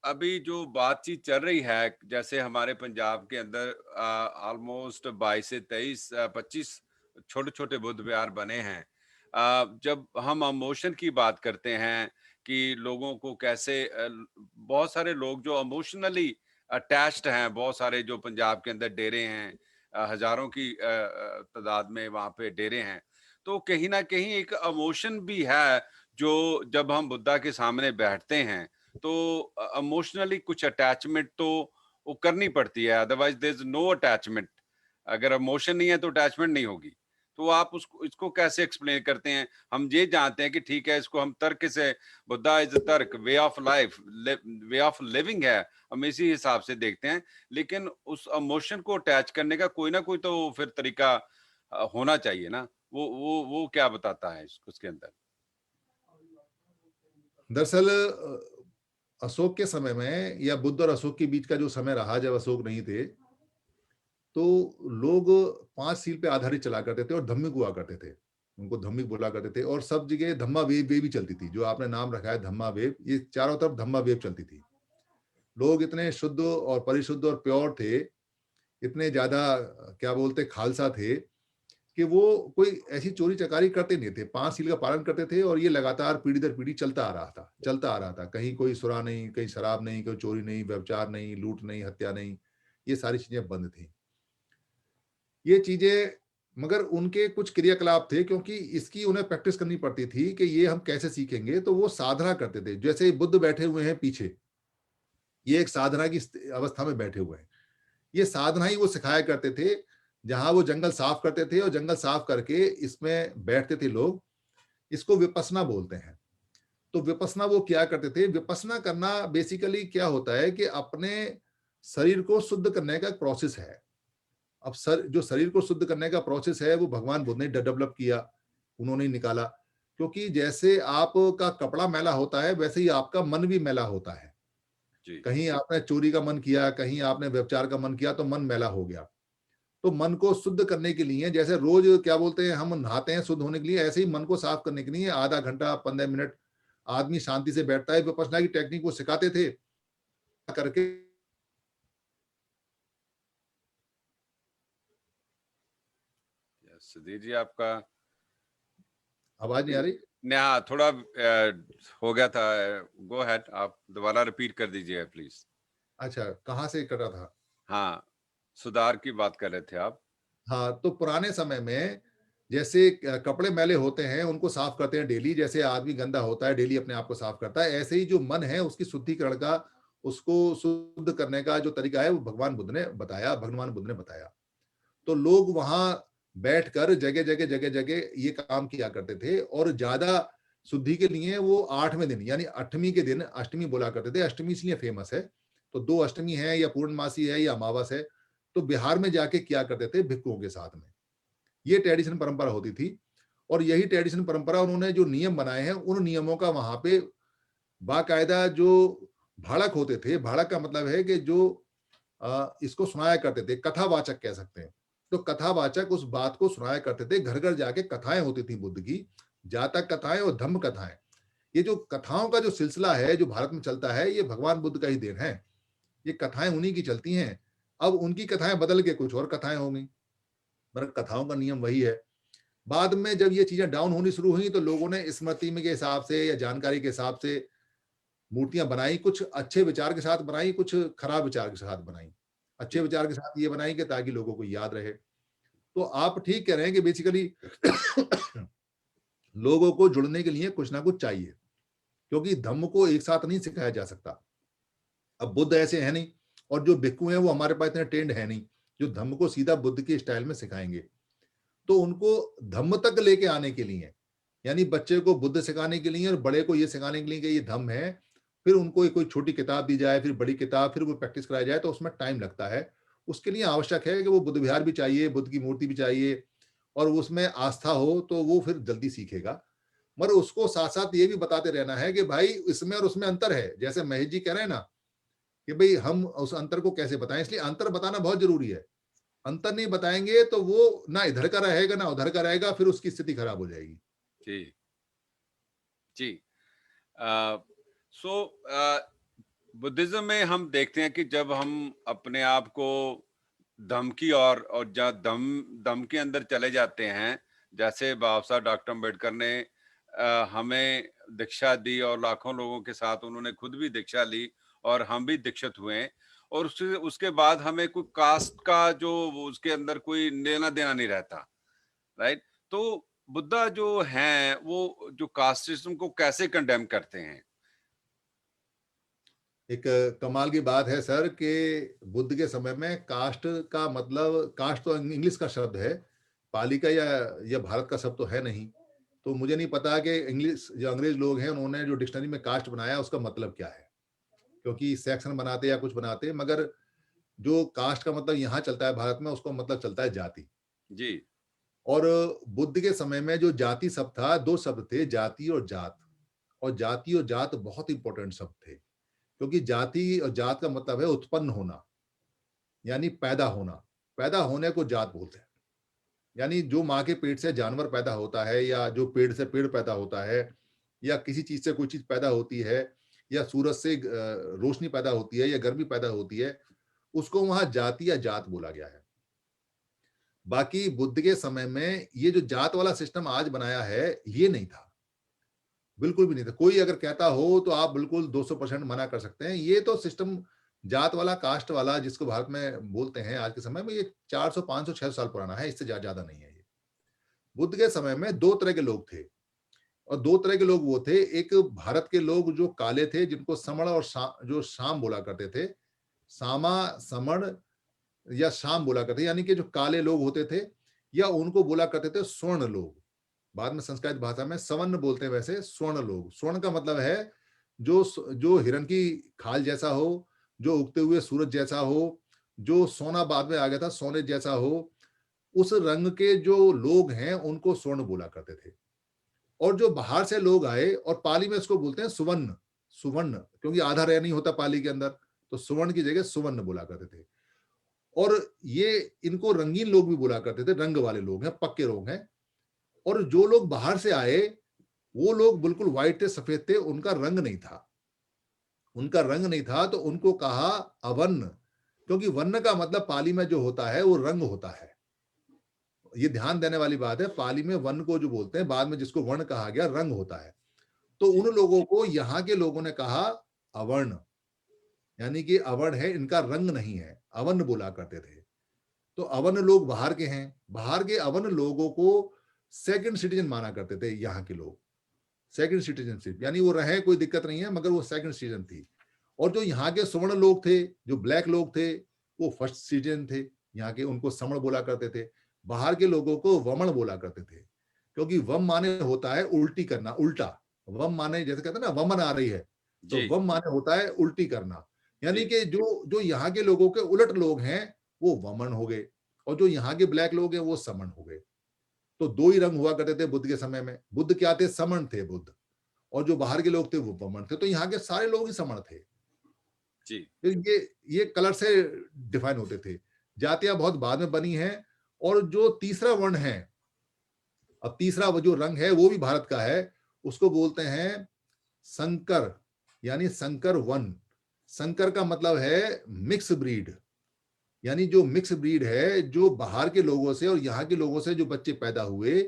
अभी जो बातचीत चल रही है, जैसे हमारे पंजाब के अंदर ऑलमोस्ट 22 से 23 25 छोटे छोटे बुद्ध विहार बने हैं। जब हम इमोशन की बात करते हैं कि लोगों को कैसे, बहुत सारे लोग जो इमोशनली अटैच्ड हैं, बहुत सारे जो पंजाब के अंदर डेरे हैं, हजारों की तादाद में वहां पे डेरे हैं। तो कहीं ना कहीं एक इमोशन भी है, जो जब हम बुद्धा के सामने बैठते हैं तो इमोशनली कुछ अटैचमेंट तो वो करनी पड़ती है, otherwise there is no attachment. अगर इमोशन नहीं है तो अटैचमेंट नहीं होगी। तो आप उसको इसको कैसे एक्सप्लेन करते हैं? हम ये जानते हैं कि ठीक है, इसको हम तर्क से, बुद्धा इज तर्क, way of life, way of living है, हम इसी हिसाब से देखते हैं। लेकिन उस इमोशन को अटैच करने का कोई ना कोई तो फिर तरीका होना चाहिए ना। वो क्या बताता है उसके अंदर? दरअसल अशोक के समय में या बुद्ध और अशोक के बीच का जो समय रहा जब अशोक नहीं थे, तो लोग 5 सील पे आधारित चला करते थे और धम्मिक हुआ करते थे। उनको धम्मिक बोला करते थे और सब जगह धम्मा वेव भी चलती थी। जो आपने नाम रखा है धम्मा वेव, ये चारों तरफ धम्मा वेव चलती थी। लोग इतने शुद्ध और परिशुद्ध और प्योर थे, इतने ज़्यादा क्या बोलते खालसा थे कि वो कोई ऐसी चोरी-चकारी करते नहीं थे। 5 सील का पालन करते थे और ये लगातार पीढ़ी दर पीढ़ी चलता आ रहा था। कहीं कोई सुरा नहीं, कहीं शराब नहीं, कोई चोरी नहीं, व्यभिचार नहीं, लूट नहीं, हत्या नहीं, ये सारी चीज़ें बंद थी। ये चीज़ें मगर उनके कुछ क्रियाकलाप थे क्योंकि इसकी उन्हें प्रैक्टिस करनी पड़ती थी कि ये हम कैसे सीखेंगे, तो वो साधना करते थे। जैसे बुद्ध बैठे हुए हैं पीछे, ये एक साधना की अवस्था में बैठे हुए हैं। ये साधना ही वो सिखाया करते थे, जहाँ वो जंगल साफ करते थे और जंगल साफ करके इसमें बैठते थे लोग। इसको विपस्सना बोलते हैं। तो विपस्सना वो क्या करते थे? विपस्सना करना बेसिकली क्या होता है कि अपने शरीर को शुद्ध करने का एक प्रोसेस है। अब जो शरीर को शुद्ध करने का प्रोसेस है, वो भगवान बुद्ध ने डेवलप किया, उन्होंने ही निकाला। क्योंकि जैसे आपका कपड़ा मैला होता है, वैसे ही आपका मन भी मैला होता है। जी। कहीं आपने चोरी का मन किया, कहीं आपने व्यभिचार का मन किया, तो मन मैला हो गया। तो मन को शुद्ध करने के लिए जैसे रोज क्या बोलते हैं हम नहाते हैं शुद्ध होने के लिए, ऐसे ही मन को साफ करने के लिए आधा घंटा 15 मिनट आदमी शांति से बैठता है। विपश्यना की टेक्निक वो सिखाते थे करके। सुधीर जी आपका आवाज नहीं आ रही? हाँ, थोड़ा हो गया था। गो अहेड, आप दोबारा रिपीट कर दीजिए प्लीज। अच्छा, कहाँ से कर रहा था? हाँ, सुधार की बात कर रहे थे आप। हाँ, तो पुराने समय में जैसे कपड़े मैले होते हैं, उनको साफ करते हैं डेली, जैसे आदमी गंदा होता है डेली अपने आप को साफ करता है, ऐसे ही जो मन है उसकी शुद्धिकरण का, उसको शुद्ध करने का जो तरीका है वो भगवान बुद्ध ने बताया। तो लोग वहां बैठकर जगह-जगह ये काम किया करते थे और ज्यादा शुद्धि के लिए वो 8वें दिन यानी 8वीं के दिन अष्टमी बोला करते थे। अष्टमी इसलिए फेमस है, तो 2 अष्टमी है या पूर्णमासी है या अमावस है, तो बिहार में जाके किया करते थे भिक्षुओं के साथ में। ये ट्रेडिशन परंपरा होती थी और यही ट्रेडिशन परंपरा उन्होंने जो नियम बनाए हैं, उन नियमों का वहां पे बाकायदा जो भाड़क होते थे, भाड़क का मतलब है कि जो इसको सुनाया करते थे, कथावाचक कह सकते हैं। तो कथावाचक उस बात को सुनाया करते थे, घर-घर जाके कथाएं होती थी बुद्ध की, जातक कथाएं और धम्म कथाएं। ये जो कथाओं का जो सिलसिला है, जो भारत में चलता है, ये भगवान बुद्ध का ही देन है। ये कथाएं उन्हीं की चलती हैं। अब उनकी कथाएं बदल के कुछ और कथाएं हो गई, मगर कथाओं का नियम वही है। बाद में जब ये चीजें डाउन होनी शुरू हुई, तो लोगों ने स्मृति में के हिसाब से या जानकारी के हिसाब से मूर्तियां बनाई, कुछ अच्छे विचार के साथ बनाई, कुछ खराब विचार के साथ बनाई। अच्छे विचार के साथ ये बनाई कि ताकि लोगों को याद रहे। तो आप ठीक कह रहे हैं कि बेसिकली लोगों को जुड़ने के लिए कुछ ना कुछ चाहिए, क्योंकि धम्म को एक साथ नहीं सिखाया जा सकता। अब बुद्ध ऐसे है नहीं और जो भिक्खु हैं वो हमारे पास इतने ट्रेंड है नहीं जो धम्म को सीधा बुद्ध के स्टाइल में सिखाएंगे। तो उनको धम्म तक लेके आने के लिए, यानी बच्चे को बुद्ध सिखाने के लिए और बड़े को ये सिखाने के लिए कि ये धम्म है, फिर उनको कोई छोटी किताब दी जाए, फिर बड़ी किताब, फिर वो प्रैक्टिस कराई जाए, तो उसमें टाइम लगता है। उसके लिए आवश्यक है कि वो बुद्ध विहार भी चाहिए, बुद्ध की मूर्ति भी चाहिए और उसमें आस्था हो, तो वो फिर जल्दी सीखेगा। मगर उसको साथ साथ ये भी बताते रहना है कि भाई इसमें और उसमें अंतर है। जैसे महेश जी कह रहे हैं ना कि भाई हम उस अंतर को कैसे बताएं, इसलिए अंतर बताना बहुत जरूरी है। अंतर नहीं बताएंगे तो वो ना इधर का रहेगा ना उधर का रहेगा, फिर उसकी स्थिति खराब हो जाएगी। जी जी। सो बुद्धिज्म में हम देखते हैं कि जब हम अपने आप को धमकी और जहाँ दम के अंदर चले जाते हैं, जैसे बाबा साहब डॉक्टर अम्बेडकर ने हमें दीक्षा दी और लाखों लोगों के साथ उन्होंने खुद भी दीक्षा ली और हम भी दीक्षित हुए, और उसके बाद हमें कोई कास्ट का जो उसके अंदर कोई लेना देना नहीं रहता, राइट? तो बुद्धा जो हैं वो जो कास्ट सिस्टम को कैसे कंडेम करते हैं? एक कमाल की बात है सर कि बुद्ध के समय में कास्ट का मतलब, कास्ट तो इंग्लिश का शब्द है, पाली का या भारत का शब्द तो है नहीं। तो मुझे नहीं पता कि इंग्लिश जो अंग्रेज लोग हैं उन्होंने जो डिक्शनरी में कास्ट बनाया उसका मतलब क्या है, क्योंकि सेक्शन बनाते या कुछ बनाते, मगर जो कास्ट का मतलब यहाँ चलता है भारत में, उसको मतलब चलता है जाति। जी। और बुद्ध के समय में जो जाति शब्द था, 2 शब्द थे, जाति और जात। और जाति और जात बहुत इंपॉर्टेंट शब्द थे। क्योंकि जाति और जात का मतलब है उत्पन्न होना, यानी पैदा होना। पैदा होने को जात बोलते हैं। यानी जो माँ के पेट से जानवर पैदा होता है, या जो पेड़ से पेड़ पैदा होता है, या किसी चीज से कोई चीज पैदा होती है, या सूरज से रोशनी पैदा होती है, या गर्मी पैदा होती है, उसको वहां जाति या जात बोला गया है। बाकी बुद्ध के समय में ये जो जात वाला सिस्टम आज बनाया है, ये नहीं था, बिल्कुल भी नहीं था। कोई अगर कहता हो तो आप बिल्कुल 200% मना कर सकते हैं। ये तो सिस्टम जात वाला, कास्ट वाला, जिसको भारत में बोलते हैं आज के समय में, ये 400, 500, 600 साल पुराना है, इससे ज्यादा नहीं है। ये बुद्ध के समय में दो तरह के लोग थे, और दो तरह के लोग वो थे। एक भारत के लोग जो काले थे, जिनको समण और जो शाम बोला करते थे, सामा, समण या शाम बोला करते, यानी कि जो काले लोग होते थे, या उनको बोला करते थे स्वर्ण लोग। बाद में संस्कृत भाषा में सवर्ण बोलते हैं, वैसे स्वर्ण लोग। स्वर्ण का मतलब है जो हिरण की खाल जैसा हो, जो उगते हुए सूरज जैसा हो, जो सोना बाद में आ गया था सोने जैसा हो, उस रंग के जो लोग हैं उनको स्वर्ण बोला करते थे। और जो बाहर से लोग आए, और पाली में इसको बोलते हैं सुवर्ण, सुवर्ण, क्योंकि आधा रह नहीं होता पाली के अंदर, तो सुवर्ण की जगह सुवर्ण बोला करते थे। और ये इनको रंगीन लोग भी बोला करते थे, रंग वाले लोग हैं, पक्के लोग हैं। और जो लोग बाहर से आए, वो लोग बिल्कुल व्हाइट थे, सफेद थे, उनका रंग नहीं था, उनका रंग नहीं था, तो उनको कहा अवर्ण, क्योंकि वर्ण का मतलब पाली में जो होता है वो रंग होता है। ये ध्यान देने वाली बात है, पाली में वर्ण को जो बोलते हैं, बाद में जिसको वर्ण कहा गया, रंग होता है। तो उन लोगों को यहाँ के लोगों ने कहा अवर्ण, यानी कि अवर्ण है, इनका रंग नहीं है, अवर्ण बोला करते थे। तो अवर्ण लोग बाहर के हैं, बाहर के अवर्ण लोगों को सेकंड सिटीजन माना करते थे यहाँ के लोग। सेकंड सिटीजनशिप, यानी वो रहे, कोई दिक्कत नहीं है, मगर वो सेकंड सिटीजन थी। और जो यहाँ के स्वर्ण लोग थे, जो ब्लैक लोग थे, वो फर्स्ट सिटीजन थे यहाँ के, उनको समण बोला करते थे। बाहर के लोगों को वमन बोला करते थे, क्योंकि वम माने होता है उल्टी करना, उल्टा। वम माने जैसे कहते हैं ना, वमन आ रही है, तो जी वम माने होता है उल्टी करना। यानी जी कि जो जो यहाँ के लोगों के उलट लोग हैं वो वमन हो गए, और जो यहाँ के ब्लैक लोग हैं वो समण हो गए। तो दो ही रंग हुआ करते थे बुद्ध के समय में। बुद्ध क्या थे? समण थे बुद्ध, और जो बाहर के लोग थे वो वमन थे। तो यहाँ के सारे लोग ही समण थे। जी तो ये कलर से डिफाइन होते थे। जातियां बहुत बाद में बनी हैं। और जो तीसरा वर्ण है, अब तीसरा वो जो रंग है वो भी भारत का है, उसको बोलते हैं संकर, यानी संकर वन। संकर का मतलब है मिक्स ब्रीड, यानी जो मिक्स ब्रीड है, जो बाहर के लोगों से और यहाँ के लोगों से जो बच्चे पैदा हुए,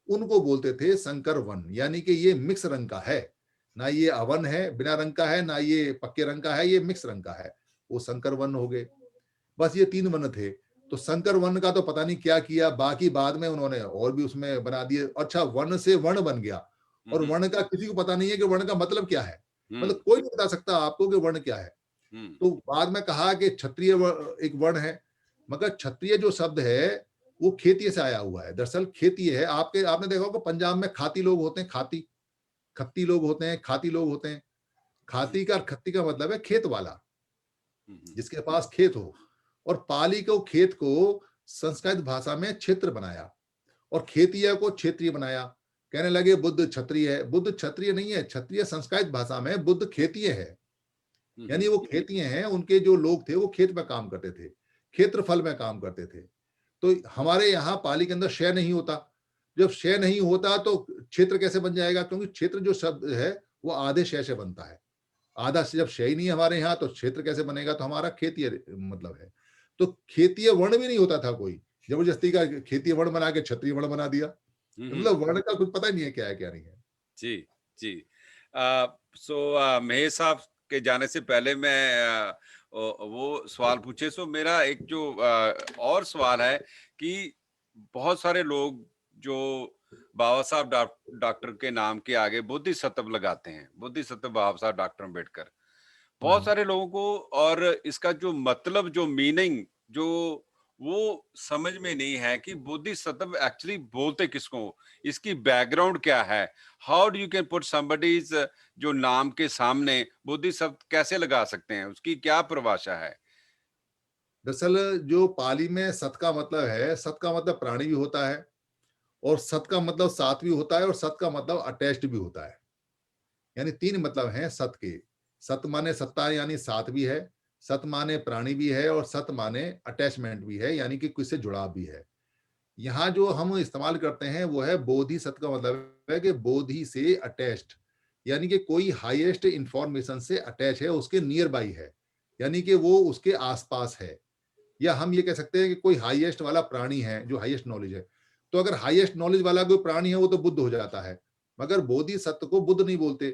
उनको बोलते थे संकर वन। यानी कि ये मिक्स रंग का है, ना ये अवन है बिना रंग का है, ना ये पक्के रंग का है, ये मिक्स रंग का है, वो संकर वन हो गए। बस ये 3 वन थे। तो संकर वन का तो पता नहीं क्या किया, बाकी बाद में उन्होंने और भी उसमें बना दिए। अच्छा, वर्ण से वर्ण बन गया, और वर्ण का किसी को पता नहीं है कि वर्ण का मतलब क्या है। मतलब कोई नहीं बता सकता आपको कि वर्ण क्या है। तो बाद में कहा कि क्षत्रिय एक वर्ण है, मगर क्षत्रिय जो शब्द है वो खेतीय से आया हुआ है। दरअसल खेतीय है। आपने देखा होगा पंजाब में खाती लोग होते हैं, खत्ती लोग होते हैं, खाती लोग होते हैं। खाती का और खत्ती का मतलब है खेत वाला, जिसके पास खेत हो। और पाली को खेत को संस्कृत भाषा में क्षेत्र बनाया, और खेतीय को क्षेत्रीय बनाया। कहने लगे बुद्ध क्षत्रिय है। बुद्ध क्षत्रिय नहीं है, क्षत्रिय संस्कृत भाषा में, बुद्ध खेतीय है। यानी वो खेतीय हैं, उनके जो लोग थे वो खेत में काम करते थे, क्षेत्रफल में काम करते थे। तो हमारे यहाँ पाली के अंदर शय नहीं होता। जब शय नहीं होता तो क्षेत्र कैसे बन जाएगा? क्योंकि क्षेत्र जो शब्द है वो आधे शय से बनता है। आधा से जब शय ही नहीं है हमारे यहाँ, तो क्षेत्र कैसे बनेगा? तो हमारा खेतीय मतलब है। तो खेतीय वर्ण भी नहीं होता था कोई, जबरदस्ती का खेतीय वर्ण बना के क्षत्रिय वर्ण बना दिया। मतलब वर्ण का कुछ पता ही नहीं है क्या है क्या नहीं है। जी जी। सो महेश साहब के जाने से पहले मैं वो सवाल पूछे। सो मेरा एक जो और सवाल है कि बहुत सारे लोग जो बाबा साहब डॉक्टर के नाम के आगे बोधिसत्व लगाते हैं, बोधिसत्व बाबा साहब डॉक्टर अम्बेडकर, बहुत सारे लोगों को, और इसका जो मतलब, जो मीनिंग, जो वो समझ में नहीं है कि बोधिसत्व एक्चुअली बोलते किसको, इसकी बैकग्राउंड क्या है। How do you can put somebody's जो नाम के सामने बोधिसत्व कैसे लगा सकते हैं, उसकी क्या परिभाषा है? दरअसल जो पाली में सत का मतलब है, सत का मतलब प्राणी भी होता है, और सत का मतलब साथ भी होता है, और सत का मतलब अटैच्ड भी होता है। यानी 3 मतलब हैं सत के। सत माने सत्ता यानी साथ भी है, सत माने प्राणी भी है, और सत माने अटैचमेंट भी है, यानी कि किससे जुड़ाव भी है। यहाँ जो हम इस्तेमाल करते हैं वो है बोधि सत, का मतलब है कि बोधि से अटैच्ड, यानी कि कोई हाईएस्ट इंफॉर्मेशन से अटैच है, उसके नियर बाई है, यानी कि वो उसके आसपास है। या हम ये कह सकते हैं कि कोई हाईएस्ट वाला प्राणी है जो हाईएस्ट नॉलेज है। तो अगर हाईएस्ट नॉलेज वाला कोई प्राणी है वो तो बुद्ध हो जाता है, मगर बोधि सत्व को बुद्ध नहीं बोलते,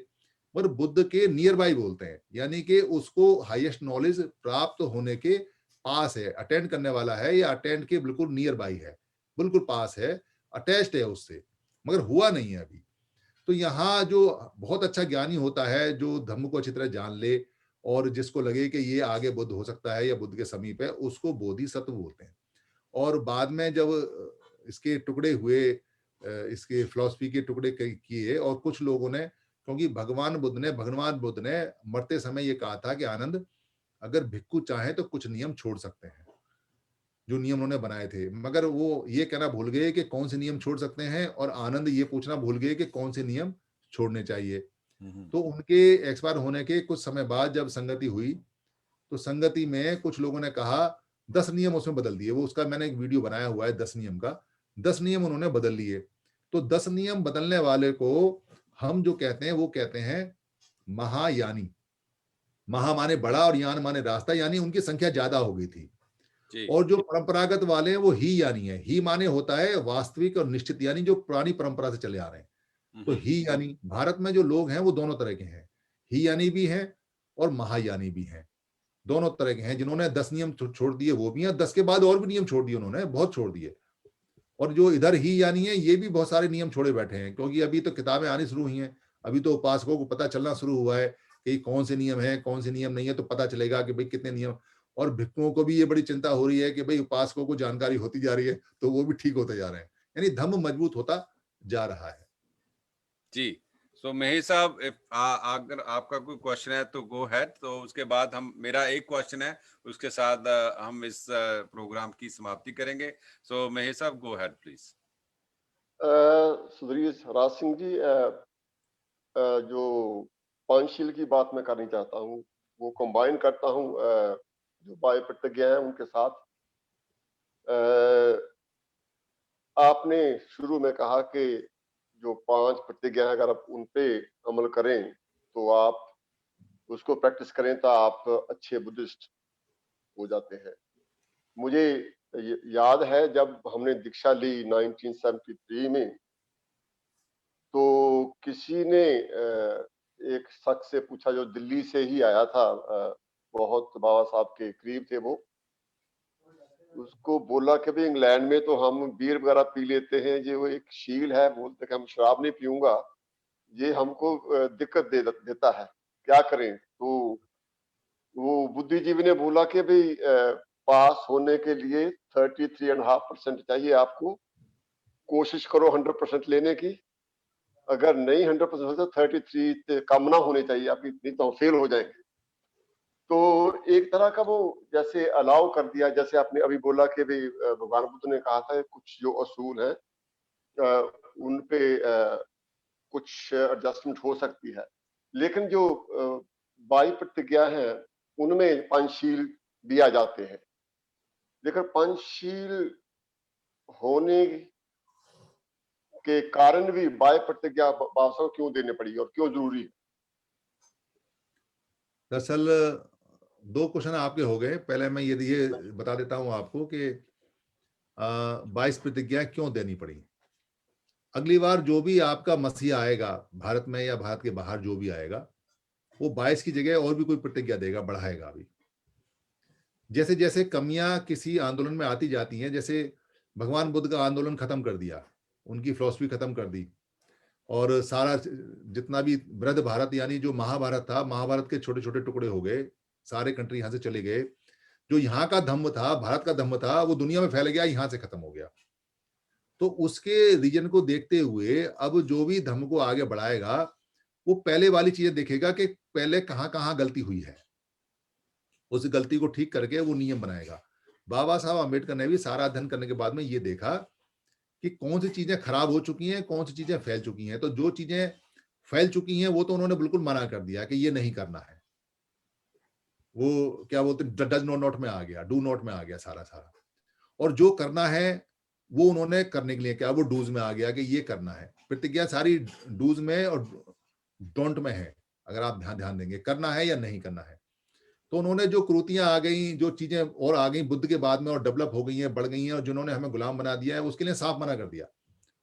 पर बुद्ध के नियर बाई बोलते हैं, यानी कि उसको हाईएस्ट नॉलेज प्राप्त होने के पास है, अटेंड करने वाला है, या अटेंड के बिल्कुल नियर बाई है, बिल्कुल पास है, अटैच्ड है उससे, मगर हुआ नहीं है अभी। तो यहाँ जो बहुत अच्छा ज्ञानी होता है, जो धर्म को अच्छी तरह जान ले और जिसको लगे कि ये आगे बुद्ध हो सकता है या बुद्ध के समीप है, उसको बोधिसत्व बोलते हैं। और बाद में जब इसके टुकड़े हुए, इसके फिलॉसफी के टुकड़े किए, और कुछ लोगों ने, क्योंकि भगवान बुद्ध ने मरते समय ये कहा था कि आनंद, अगर भिक्खु चाहे तो कुछ नियम छोड़ सकते हैं, जो नियम उन्होंने बनाए थे, मगर वो ये कहना भूल गए कि कौन से नियम छोड़ सकते हैं, और आनंद ये पूछना भूल गए कि कौन से नियम छोड़ने चाहिए। तो उनके एक्सपायर होने के कुछ समय बाद जब संगति हुई, तो संगति में कुछ लोगों ने कहा 10 नियम उसमें बदल दिए। वो उसका मैंने एक वीडियो बनाया हुआ है 10 नियम का। 10 नियम उन्होंने बदल लिए। तो 10 नियम बदलने वाले को हम जो कहते हैं वो कहते हैं महायानी। महा माने बड़ा और यान माने रास्ता, यानी उनकी संख्या ज्यादा हो गई थी। जी। और जो परंपरागत वाले हैं वो ही यानी है। ही माने होता है वास्तविक और निश्चित, यानी जो पुरानी परंपरा से चले आ रहे हैं। तो ही यानी भारत में जो लोग हैं वो दोनों तरह के हैं, ही यानी भी हैं और महायानी भी हैं, दोनों तरह के हैं। जिन्होंने 10 नियम छोड़ दिए वो भी हैं, 10 के बाद और भी नियम छोड़ दिए उन्होंने, बहुत छोड़ दिए। और जो इधर ही यानी है ये भी बहुत सारे नियम छोड़े बैठे हैं, क्योंकि अभी तो किताबें आनी शुरू हुई हैं, अभी तो उपासकों को पता चलना शुरू हुआ है कि कौन से नियम है कौन से नियम नहीं है, तो पता चलेगा कि भाई कितने नियम। और भिक्षुओं को भी ये बड़ी चिंता हो रही है कि भाई उपासकों को जानकारी होती जा रही है, तो वो भी ठीक होते जा रहे हैं, यानी धम्म मजबूत होता जा रहा है। जी। सो महेश साहब, अगर आपका कोई क्वेश्चन है तो गो हैड, तो उसके बाद हम, मेरा एक क्वेश्चन है, उसके साथ हम इस प्रोग्राम की समाप्ति करेंगे। सो महेश साहब, गो हैड प्लीज। सुधीर राज सिंह जी, जो पांचशील की बात मैं करनी चाहता हूँ, वो कंबाइन करता हूँ जो बाय प्रतिज्ञा है उनके साथ। आपने शुरू में कहा कि जो 5 प्रतिज्ञा अगर आप उन पे अमल करें तो आप उसको प्रैक्टिस करें तो आप अच्छे बुद्धिस्ट हो जाते हैं। मुझे याद है जब हमने दीक्षा ली 1973 में, तो किसी ने एक शख्स से पूछा जो दिल्ली से ही आया था, बहुत बाबा साहब के करीब थे वो, उसको बोला कि भाई इंग्लैंड में तो हम बीयर वगैरह पी लेते हैं, ये वो एक शील है, बोलते कि हम शराब नहीं पीऊंगा, ये हमको दिक्कत देता है, क्या करें। तो वो बुद्धिजीवी ने बोला कि भाई पास होने के लिए 33.5% चाहिए आपको, कोशिश करो 100% लेने की, अगर नहीं 100% हो तो 33 कम ना होने चाहिए आपकी, नहीं तो फेल हो जाएंगे। तो एक तरह का वो जैसे अलाउ कर दिया, जैसे आपने अभी बोला कि भाई भगवान बुद्ध ने कहा था कुछ जो असूल है उन पे कुछ एडजस्टमेंट हो सकती है, लेकिन जो बाई प्रतिज्ञा है उनमें पंचशील दिया जाते हैं, लेकिन पंचशील होने के कारण भी बाय प्रतिज्ञा वास्तव क्यों देनी पड़ी और क्यों जरूरी है? दरअसल 2 क्वेश्चन आपके हो गए। पहले मैं ये बता देता हूं आपको कि 22 प्रतिज्ञा क्यों देनी पड़ी। अगली बार जो भी आपका मसीहा आएगा भारत में या भारत के बाहर जो भी आएगा, वो 22 की जगह और भी कोई प्रतिज्ञा देगा, बढ़ाएगा भी। जैसे जैसे कमियां किसी आंदोलन में आती जाती हैं, जैसे भगवान बुद्ध का आंदोलन खत्म कर दिया, उनकी फिलॉसफी खत्म कर दी, और सारा जितना भी वृद्ध भारत यानी जो महाभारत था, महाभारत के छोटे छोटे टुकड़े हो गए, सारे कंट्री यहां से चले गए। जो यहाँ का धम्म था, भारत का धम्म था, वो दुनिया में फैल गया, यहां से खत्म हो गया। तो उसके रीजन को देखते हुए अब जो भी धर्म को आगे बढ़ाएगा वो पहले वाली चीजें देखेगा कि पहले कहाँ कहाँ गलती हुई है, उस गलती को ठीक करके वो नियम बनाएगा। बाबा साहब अम्बेडकर ने भी सारा अध्ययन करने के बाद में ये देखा कि कौन सी चीजें खराब हो चुकी हैं, कौन सी चीजें फैल चुकी हैं। तो जो चीजें फैल चुकी हैं वो तो उन्होंने बिल्कुल मना कर दिया कि ये नहीं करना है, वो क्या बोलते हैं, डज नॉट में आ गया, डू नॉट में आ गया सारा सारा। और जो करना है वो उन्होंने करने के लिए क्या, वो डूज में आ गया कि ये करना है। प्रतिज्ञा सारी डूज में और डोंट में है, अगर आप ध्यान ध्यान देंगे, करना है या नहीं करना है। तो उन्होंने जो क्रूतियां आ गई, जो चीजें और आ गई बुद्ध के बाद में और डेवलप हो गई हैं, बढ़ गई हैं, और जिन्होंने हमें गुलाम बना दिया है, उसके लिए साफ मना कर दिया।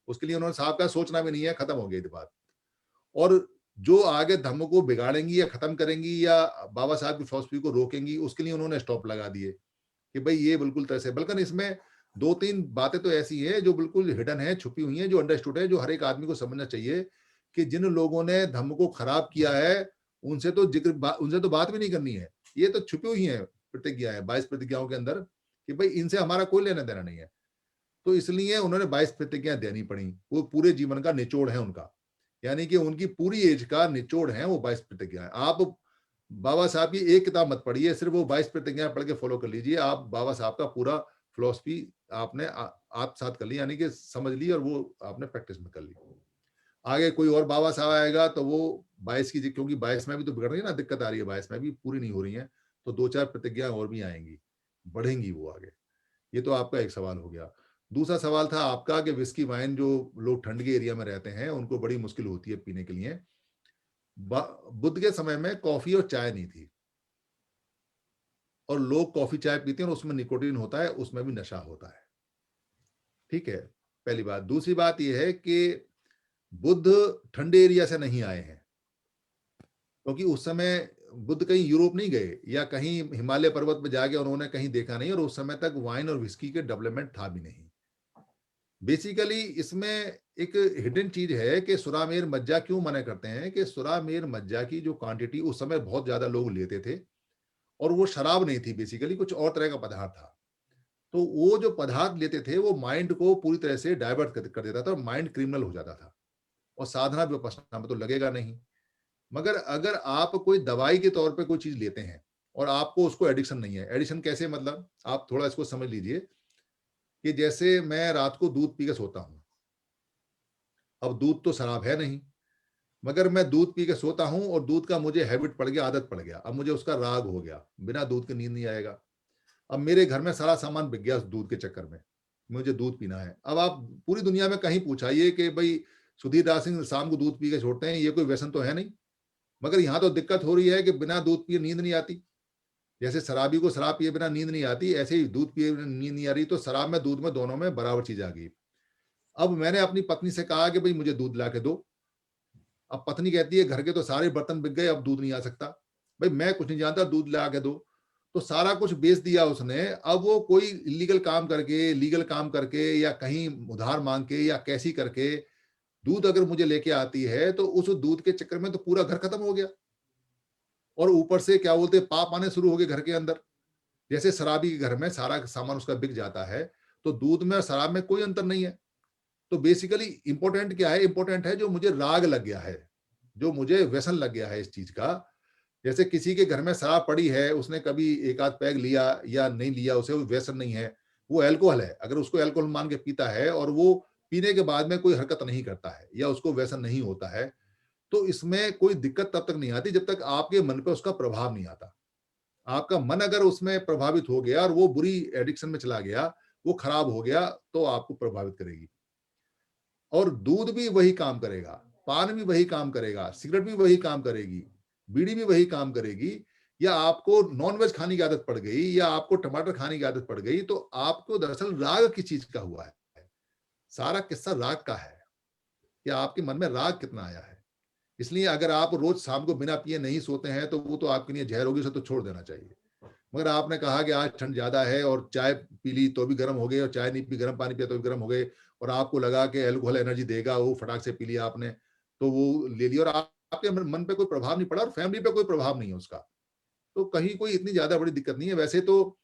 उसके लिए उन्होंने साफ कहा सोचना भी नहीं है, खत्म हो गई थी बात। और जो आगे धर्म को बिगाड़ेंगी या खत्म करेंगी या बाबा साहब की फिलॉसफी को रोकेंगी, उसके लिए उन्होंने स्टॉप लगा दिए कि भाई ये बिल्कुल तरह से। बल्कि इसमें 2-3 बातें तो ऐसी हैं जो बिल्कुल हिडन है, छुपी हुई हैं, जो अंडरस्टूड है, जो हर एक आदमी को समझना चाहिए कि जिन लोगों ने धर्म को खराब किया है उनसे तो उनसे तो बात भी नहीं करनी है। ये तो छुपी हुई है प्रतिज्ञा है 22 प्रतिज्ञाओं के अंदर कि भाई इनसे हमारा कोई लेना देना नहीं है। तो इसलिए उन्होंने 22 प्रतिज्ञाएं देनी पड़ी। वो पूरे जीवन का निचोड़ है उनका, यानी कि उनकी पूरी एज का निचोड़ है वो 22 प्रतिज्ञाएं। आप बाबा साहब की एक किताब मत पढ़िए, सिर्फ वो 22 प्रतिज्ञाएं पढ़ के फॉलो कर लीजिए। आप बाबा साहब का पूरा फिलॉसफी आपने आप साथ कर ली, यानी कि समझ ली और वो आपने प्रैक्टिस में कर ली। आगे कोई और बाबा साहब आएगा तो वो 22 की, क्योंकि 22 में भी तो बिगड़ रही है ना, दिक्कत आ रही है, 22 में भी पूरी नहीं हो रही है, तो 2-4 प्रतिज्ञाएं और भी आएंगी, बढ़ेंगी वो आगे। ये तो आपका एक सवाल हो गया। दूसरा सवाल था आपका कि विस्की वाइन जो लोग ठंड के एरिया में रहते हैं उनको बड़ी मुश्किल होती है पीने के लिए। बुद्ध के समय में कॉफी और चाय नहीं थी, और लोग कॉफी चाय पीते हैं और उसमें निकोटीन होता है, उसमें भी नशा होता है। ठीक है, पहली बात। दूसरी बात यह है कि बुद्ध ठंडे एरिया से नहीं आए हैं, क्योंकि उस समय बुद्ध कहीं यूरोप नहीं गए या कहीं हिमालय पर्वत पर जाके उन्होंने कहीं देखा नहीं, और उस समय तक वाइन और विस्की के डेवलपमेंट था भी नहीं। बेसिकली इसमें एक हिडन चीज है कि सुरामेर मज्जा क्यों मना करते हैं कि सुरामेर मज्जा की जो क्वांटिटी उस समय बहुत ज्यादा लोग लेते थे, और वो शराब नहीं थी, बेसिकली कुछ और तरह का पदार्थ था। तो वो जो पदार्थ लेते थे वो माइंड को पूरी तरह से डाइवर्ट कर देता था और माइंड क्रिमिनल हो जाता था, और साधना विपश्यना में तो लगेगा नहीं। मगर अगर आप कोई दवाई के तौर पे कोई चीज लेते हैं और आपको उसको एडिक्शन नहीं है, एडिक्शन कैसे, मतलब आप थोड़ा इसको समझ लीजिए कि जैसे मैं रात को दूध पी के सोता हूं, अब दूध तो शराब है नहीं, मगर मैं दूध पी के सोता हूं और दूध का मुझे हैबिट पड़ गया, आदत पड़ गया, अब मुझे उसका राग हो गया, बिना दूध के नींद नहीं आएगा। अब मेरे घर में सारा सामान बिक गया उस दूध के चक्कर में, मुझे दूध पीना है। अब आप पूरी दुनिया में कहीं पूछाइए कि भाई सुधीर दास सिंह शाम को दूध पी के छोड़ते हैं, ये कोई व्यसन तो है नहीं। मगर यहाँ तो दिक्कत हो रही है कि बिना दूध पिए नींद नहीं आती। जैसे शराबी को शराब पिए बिना नींद नहीं आती, ऐसे ही दूध पिए बिना नींद नहीं आ रही। तो शराब में दूध में दोनों में बराबर चीज आ गई। अब मैंने अपनी पत्नी से कहा कि भाई मुझे दूध ला के दो। अब पत्नी कहती है घर के तो सारे बर्तन बिक गए, अब दूध नहीं आ सकता। भाई मैं कुछ नहीं जानता, दूध ला के दो। तो सारा कुछ बेच दिया उसने। अब वो कोई इलीगल काम करके, लीगल काम करके, या कहीं उधार मांग के या कैसी करके दूध अगर मुझे लेके आती है, तो उस दूध के चक्कर में तो पूरा घर खत्म हो गया, और ऊपर से क्या बोलते पाप आने शुरू हो गए घर के अंदर। जैसे शराबी के घर में सारा सामान उसका बिक जाता है, तो दूध में और शराब में कोई अंतर नहीं है। तो बेसिकली इंपॉर्टेंट क्या है, इंपॉर्टेंट है जो मुझे राग लग गया है, जो मुझे व्यसन लग गया है इस चीज का। जैसे किसी के घर में शराब पड़ी है, उसने कभी एक आध पैग लिया या नहीं लिया, उसे वो व्यसन नहीं है, वो अल्कोहल है। अगर उसको अल्कोहल मान के पीता है और वो पीने के बाद में कोई हरकत नहीं करता है या उसको व्यसन नहीं होता है, तो इसमें कोई दिक्कत तब तक नहीं आती जब तक आपके मन पे उसका प्रभाव नहीं आता। आपका मन अगर उसमें प्रभावित हो गया और वो बुरी एडिक्शन में चला गया, वो खराब हो गया, तो आपको प्रभावित करेगी। और दूध भी वही काम करेगा, पान भी वही काम करेगा, सिगरेट भी वही काम करेगी, बीड़ी भी वही काम करेगी। या आपको नॉनवेज खाने की आदत पड़ गई या आपको टमाटर खाने की आदत पड़ गई, तो आपको दरअसल राग किस चीज का हुआ है। सारा किस्सा राग का है कि आपके मन में राग कितना आया है। इसलिए अगर आप रोज शाम को बिना पिए नहीं सोते हैं, तो वो तो आपके लिए जहर होगी, उसे तो छोड़ देना चाहिए। मगर आपने कहा कि आज ठंड ज्यादा है और चाय पी ली तो भी गर्म हो गई, और चाय नहीं पी, गर्म पानी पिया तो भी गर्म हो गए, और आपको लगा कि अल्कोहल एनर्जी देगा, वो फटाक से पी लिया आपने, तो वो ले लिया, और आपके मन पे कोई प्रभाव नहीं पड़ा और फैमिली पे कोई प्रभाव नहीं है उसका, तो कहीं कोई इतनी ज्यादा बड़ी दिक्कत नहीं है। वैसे तो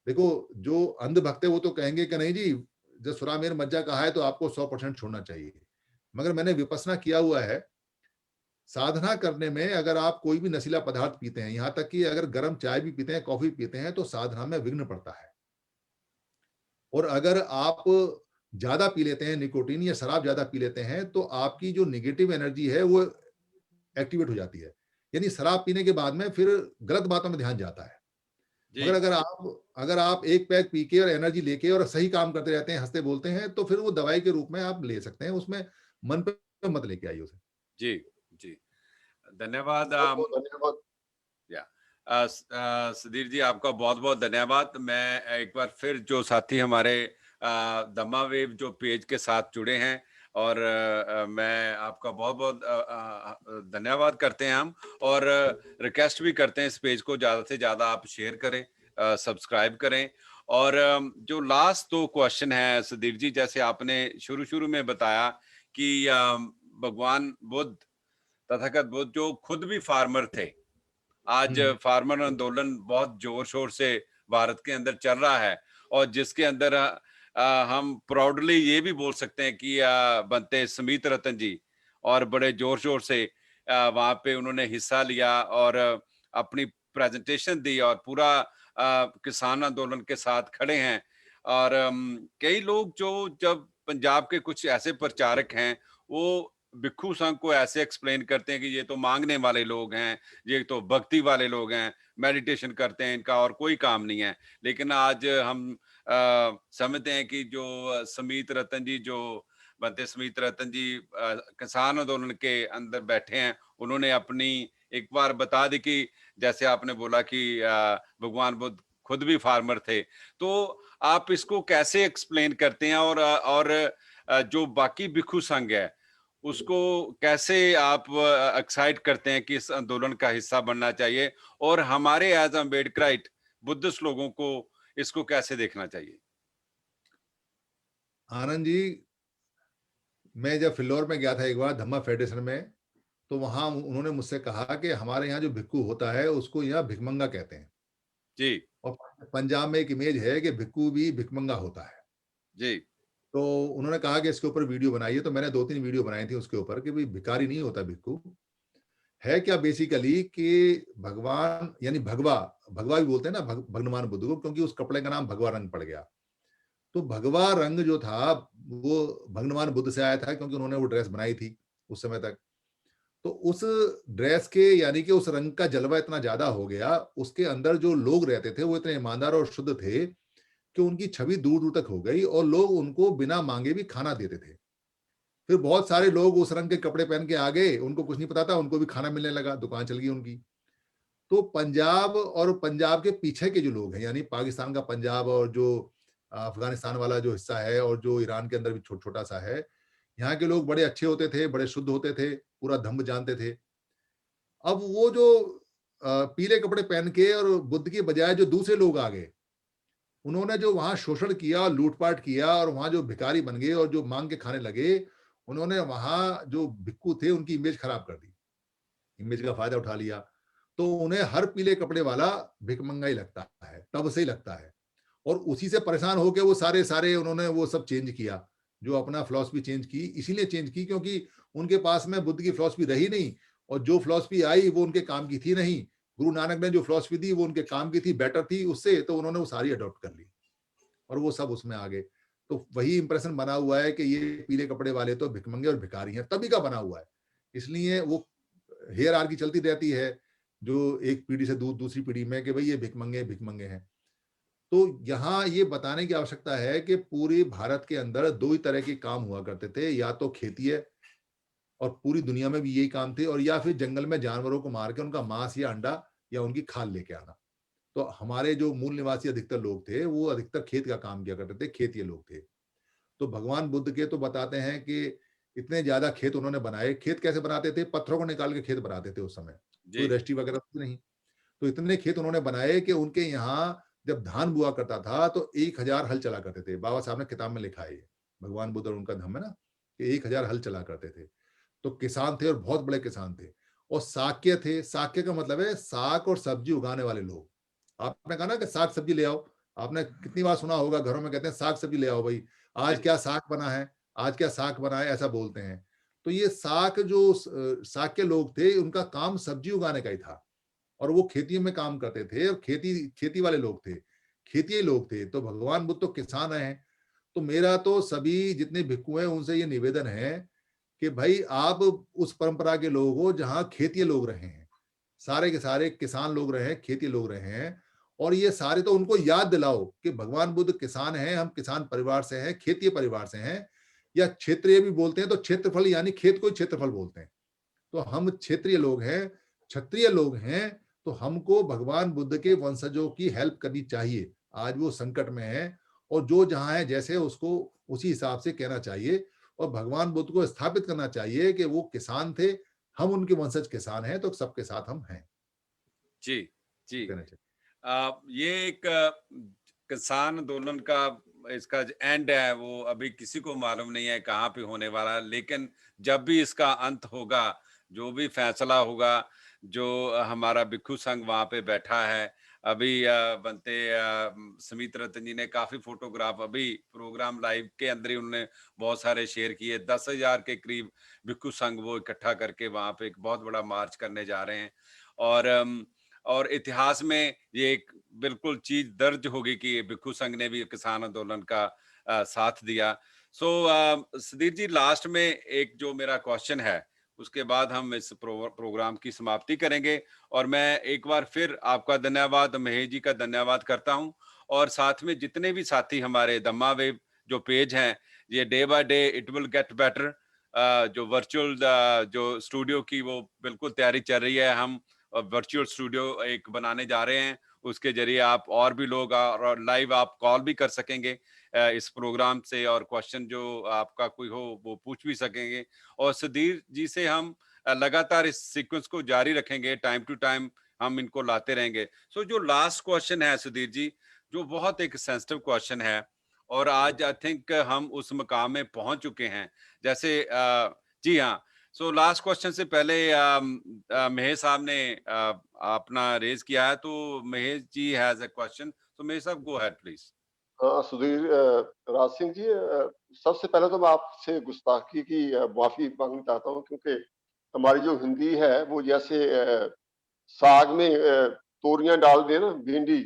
देखो, जो अंधभक्त है वो तो कहेंगे कि नहीं जी, जब सुरामेर मज्जा कहा है तो आपको 100% छोड़ना चाहिए। मगर मैंने विपස්සना किया हुआ है। साधना करने में अगर आप कोई भी नशीला पदार्थ पीते हैं, यहां तक कि अगर गर्म चाय भी पीते हैं, कॉफी पीते हैं, तो साधना में विघ्न पड़ता है। और अगर आप ज्यादा पी लेते हैं निकोटीन या शराब ज्यादा पी लेते हैं, तो आपकी जो नेगेटिव एनर्जी है वो एक्टिवेट हो जाती है। यानी शराब पीने के बाद में फिर गलत बातों में ध्यान जाता है। जी मगर अगर आप एक पैक पी के और एनर्जी लेके और सही काम करते रहते हैं, हंसते बोलते हैं, तो फिर वो दवाई के रूप में आप ले सकते हैं। उसमें मन पे मत लेके आइए उसे। जी जी, धन्यवाद। बहुत बहुत धन्यवाद। या सुधीर जी, आपका बहुत बहुत धन्यवाद। मैं एक बार फिर जो साथी हमारे दम्मा वेव जो पेज के साथ जुड़े हैं, और मैं आपका बहुत बहुत धन्यवाद करते हैं हम, और रिक्वेस्ट भी करते हैं इस पेज को ज़्यादा से ज़्यादा आप शेयर करें, सब्सक्राइब करें। और जो लास्ट 2 क्वेश्चन है सुधीर जी, जैसे आपने शुरू शुरू में बताया कि भगवान बुद्ध, तथागत बुद्ध जो खुद भी फार्मर थे, आज फार्मर आंदोलन बहुत जोर शोर से भारत के अंदर चल रहा है, और जिसके अंदर हम प्राउडली ये भी बोल सकते हैं कि बनते स्मित रतन जी और बड़े जोर शोर से वहां पे उन्होंने हिस्सा लिया और अपनी प्रेजेंटेशन दी, और पूरा किसान आंदोलन के साथ खड़े हैं। और कई लोग जो जब पंजाब के कुछ ऐसे प्रचारक हैं, वो भिक्खू संघ को ऐसे एक्सप्लेन करते हैं कि ये तो मांगने वाले लोग हैं, ये तो भक्ति वाले लोग हैं, मेडिटेशन करते हैं, इनका और कोई काम नहीं है। लेकिन आज हम समझते हैं कि जो समीत रतन जी, जो बनते समीत रतन जी किसान आंदोलन के अंदर बैठे हैं, उन्होंने अपनी एक बार बता दी कि जैसे आपने बोला कि भगवान बुद्ध खुद भी फार्मर थे। तो आप इसको कैसे एक्सप्लेन करते हैं, और जो बाकी भिक्खू संघ है उसको कैसे आप एक्साइट करते हैं कि इस आंदोलन का हिस्सा बनना चाहिए, और हमारे एज अम्बेडकराइट बुद्धिस्ट लोगों को इसको कैसे देखना चाहिए? आनंद जी, मैं जब फिल्लौर में गया था एक बार धम्मा फेडरेशन में, तो वहां उन्होंने मुझसे कहा कि हमारे यहाँ जो भिक्खू होता है उसको यहाँ भिखमंगा कहते हैं। जी और पंजाब में एक इमेज है कि भिक्खू भी भिखमंगा होता है। जी तो उन्होंने कहा कि इसके ऊपर वीडियो बनाइए, तो मैंने 2-3 वीडियो बनाई थी उसके ऊपर कि भाई भिखारी नहीं होता भिक्खू। है क्या बेसिकली कि भगवान यानी भगवा, भगवा भी बोलते हैं ना भगवान बुद्ध को, क्योंकि उस कपड़े का नाम भगवा रंग पड़ गया। तो भगवा रंग जो था वो भगवान बुद्ध से आया था, क्योंकि उन्होंने वो ड्रेस बनाई थी उस समय तक। तो उस ड्रेस के यानी कि उस रंग का जलवा इतना ज्यादा हो गया, उसके अंदर जो लोग रहते थे वो इतने ईमानदार और शुद्ध थे कि उनकी छवि दूर दूर तक हो गई, और लोग उनको बिना मांगे भी खाना देते थे। फिर बहुत सारे लोग उस रंग के कपड़े पहन के आ गए, उनको कुछ नहीं पता था, उनको भी खाना मिलने लगा, दुकान चल गई उनकी। तो पंजाब और पंजाब के पीछे के जो लोग हैं, यानी पाकिस्तान का पंजाब और जो अफगानिस्तान वाला जो हिस्सा है और जो ईरान के अंदर भी छोटा सा है, यहाँ के लोग बड़े अच्छे होते थे, बड़े शुद्ध होते थे, पूरा धम्म जानते थे। अब वो जो पीले कपड़े पहन के और बुद्ध की बजाय जो दूसरे लोग आ गए, उन्होंने जो वहां शोषण किया, लूटपाट किया, और वहां जो भिखारी बन गए और जो मांग के खाने लगे, उन्होंने वहां जो भिक्खू थे उनकी इमेज खराब कर दी, इमेज का फायदा उठा लिया। तो उन्हें हर पीले कपड़े वाला भिखमंगा ही लगता है, तब से ही लगता है। और उसी से परेशान होकर वो सारे सारे उन्होंने वो सब चेंज किया, जो अपना फिलॉसफी चेंज की, इसीलिए चेंज की क्योंकि उनके पास में बुद्ध की फिलॉसफी रही नहीं, और जो फिलॉसफी आई वो उनके काम की थी नहीं। गुरु नानक ने जो फिलॉसफी दी वो उनके काम की थी, बेटर थी उससे, तो उन्होंने वो सारी अडॉप्ट कर ली और वो सब उसमें आ गए। तो वही इंप्रेशन बना हुआ है कि ये पीले कपड़े वाले तो भिखमंगे और भिखारी हैं, तभी का बना हुआ है। इसलिए वो हेयरआर्की चलती रहती है, जो एक पीढ़ी से दूसरी पीढ़ी में, कि भाई ये भिखमंगे भिखमंगे हैं। तो यहाँ ये बताने की आवश्यकता है कि पूरे भारत के अंदर 2 ही तरह के काम हुआ करते थे, या तो खेती है, और पूरी दुनिया में भी यही काम थे, और या फिर जंगल में जानवरों को मार के उनका मांस या अंडा या उनकी खाल लेके आना। तो हमारे जो मूल निवासी अधिकतर लोग थे वो अधिकतर खेत का काम किया करते थे, खेतीय लोग थे। तो भगवान बुद्ध के तो बताते हैं कि इतने ज्यादा खेत उन्होंने बनाए। खेत कैसे बनाते थे? पत्थरों को निकाल के खेत बनाते थे उस समय, कोई जी रजिस्ट्री वगैरह कुछ नहीं। तो इतने खेत उन्होंने बनाए कि उनके यहाँ जब धान बुआ करता था तो 1000 हल चला करते थे। बाबा साहब ने किताब में लिखा है ये, भगवान बुद्ध और उनका धम्म है ना, कि 1000 हल चला करते थे। तो किसान थे और बहुत बड़े किसान थे। और साक्य थे, साक्य का मतलब है साग और सब्जी उगाने वाले लोग। आपने कहा ना कि साग सब्जी ले आओ, आपने कितनी बार सुना होगा घरों में कहते हैं साग सब्जी ले आओ भाई, आज क्या साग बना है, आज क्या साग बना है, ऐसा बोलते हैं। तो ये साग जो साक्य लोग थे उनका काम सब्जी उगाने का ही था, और वो खेती में काम करते थे, और खेती खेती वाले लोग थे, खेती लोग थे। तो भगवान बुद्ध तो किसान हैं। तो मेरा तो सभी जितने भिक्खु हैं उनसे ये निवेदन है कि भाई आप उस परंपरा के लोग हो जहाँ खेती लोग रहे हैं, सारे के सारे किसान लोग रहे हैं, खेती लोग रहे हैं, और ये सारे तो उनको याद दिलाओ कि भगवान बुद्ध किसान हैं, हम किसान परिवार से हैं, खेती परिवार से हैं, या क्षेत्रीय भी बोलते हैं तो क्षेत्रफल यानी खेत को क्षेत्रफल बोलते हैं। तो हम क्षेत्रीय लोग हैं, क्षत्रिय लोग हैं, तो हमको भगवान बुद्ध के वंशजों की हेल्प करनी चाहिए। आज वो संकट में है, और जो जहां है जैसे उसको उसी हिसाब से कहना चाहिए, और भगवान बुद्ध को स्थापित करना चाहिए कि वो किसान थे, हम उनके वंशज किसान हैं, तो सबके साथ हम हैं। जी, जी। कहना चाहिए। ये एक किसान आंदोलन का इसका एंड है, वो अभी किसी को मालूम नहीं है कहाँ पे होने वाला है, लेकिन जब भी इसका अंत होगा, जो भी फैसला होगा, जो हमारा भिक्षु संघ वहाँ पे बैठा है, अभी बनते समित रतन जी ने काफी फोटोग्राफ अभी प्रोग्राम लाइव के अंदर ही उन्होंने बहुत सारे शेयर किए। 10,000 के करीब भिक्षु संघ वो इकट्ठा करके वहाँ पे एक बहुत बड़ा मार्च करने जा रहे हैं, और इतिहास में ये एक बिल्कुल चीज दर्ज होगी कि ये भिक्षु संघ ने भी किसान आंदोलन का साथ दिया। सो सुधीर जी, लास्ट में एक जो मेरा क्वेश्चन है, उसके बाद हम इस प्रोग्राम की समाप्ति करेंगे, और मैं एक बार फिर आपका धन्यवाद, महेश जी का धन्यवाद करता हूं, और साथ में जितने भी साथी हमारे दम्मा वेब जो पेज हैं, ये day by day it will get better, जो वर्चुअल जो स्टूडियो की वो बिल्कुल तैयारी चल रही है, हम वर्चुअल स्टूडियो एक बनाने जा रहे हैं, उसके जरिए आप और भी लोग और लाइव आप कॉल भी कर सकेंगे इस प्रोग्राम से, और क्वेश्चन जो आपका कोई हो वो पूछ भी सकेंगे, और सुधीर जी से हम लगातार इस सीक्वेंस को जारी रखेंगे, टाइम टू टाइम हम इनको लाते रहेंगे। सो जो लास्ट क्वेश्चन है सुधीर जी, जो बहुत एक सेंसिटिव क्वेश्चन है, और आज आई थिंक हम उस मकाम में पहुंच चुके हैं, जैसे जी हाँ। सो लास्ट क्वेश्चन से पहले महेश साहब ने अपना रेज किया है, तो Mahesh ji has a question, तो महेश साहब गो अहेड प्लीज। हाँ सुधीर, राज सिंह जी, सबसे पहले तो मैं आपसे गुस्ताखी की माफी मांगना चाहता हूँ, क्योंकि हमारी जो हिंदी है वो जैसे साग में तोरियां डाल दे ना, भिंडी,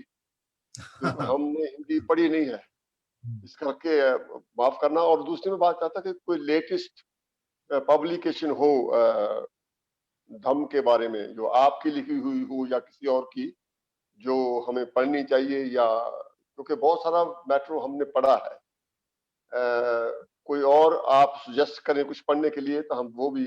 तो हमने हिंदी पढ़ी नहीं है, इस करके माफ करना। और दूसरी में बात चाहता कि कोई लेटेस्ट पब्लिकेशन हो धम्म के बारे में, जो आपकी लिखी हुई हो या किसी और की, जो हमें पढ़नी चाहिए, या क्योंकि बहुत सारा मैटर हमने पढ़ा है, कोई और आप सजेस्ट करें कुछ पढ़ने के लिए तो हम वो भी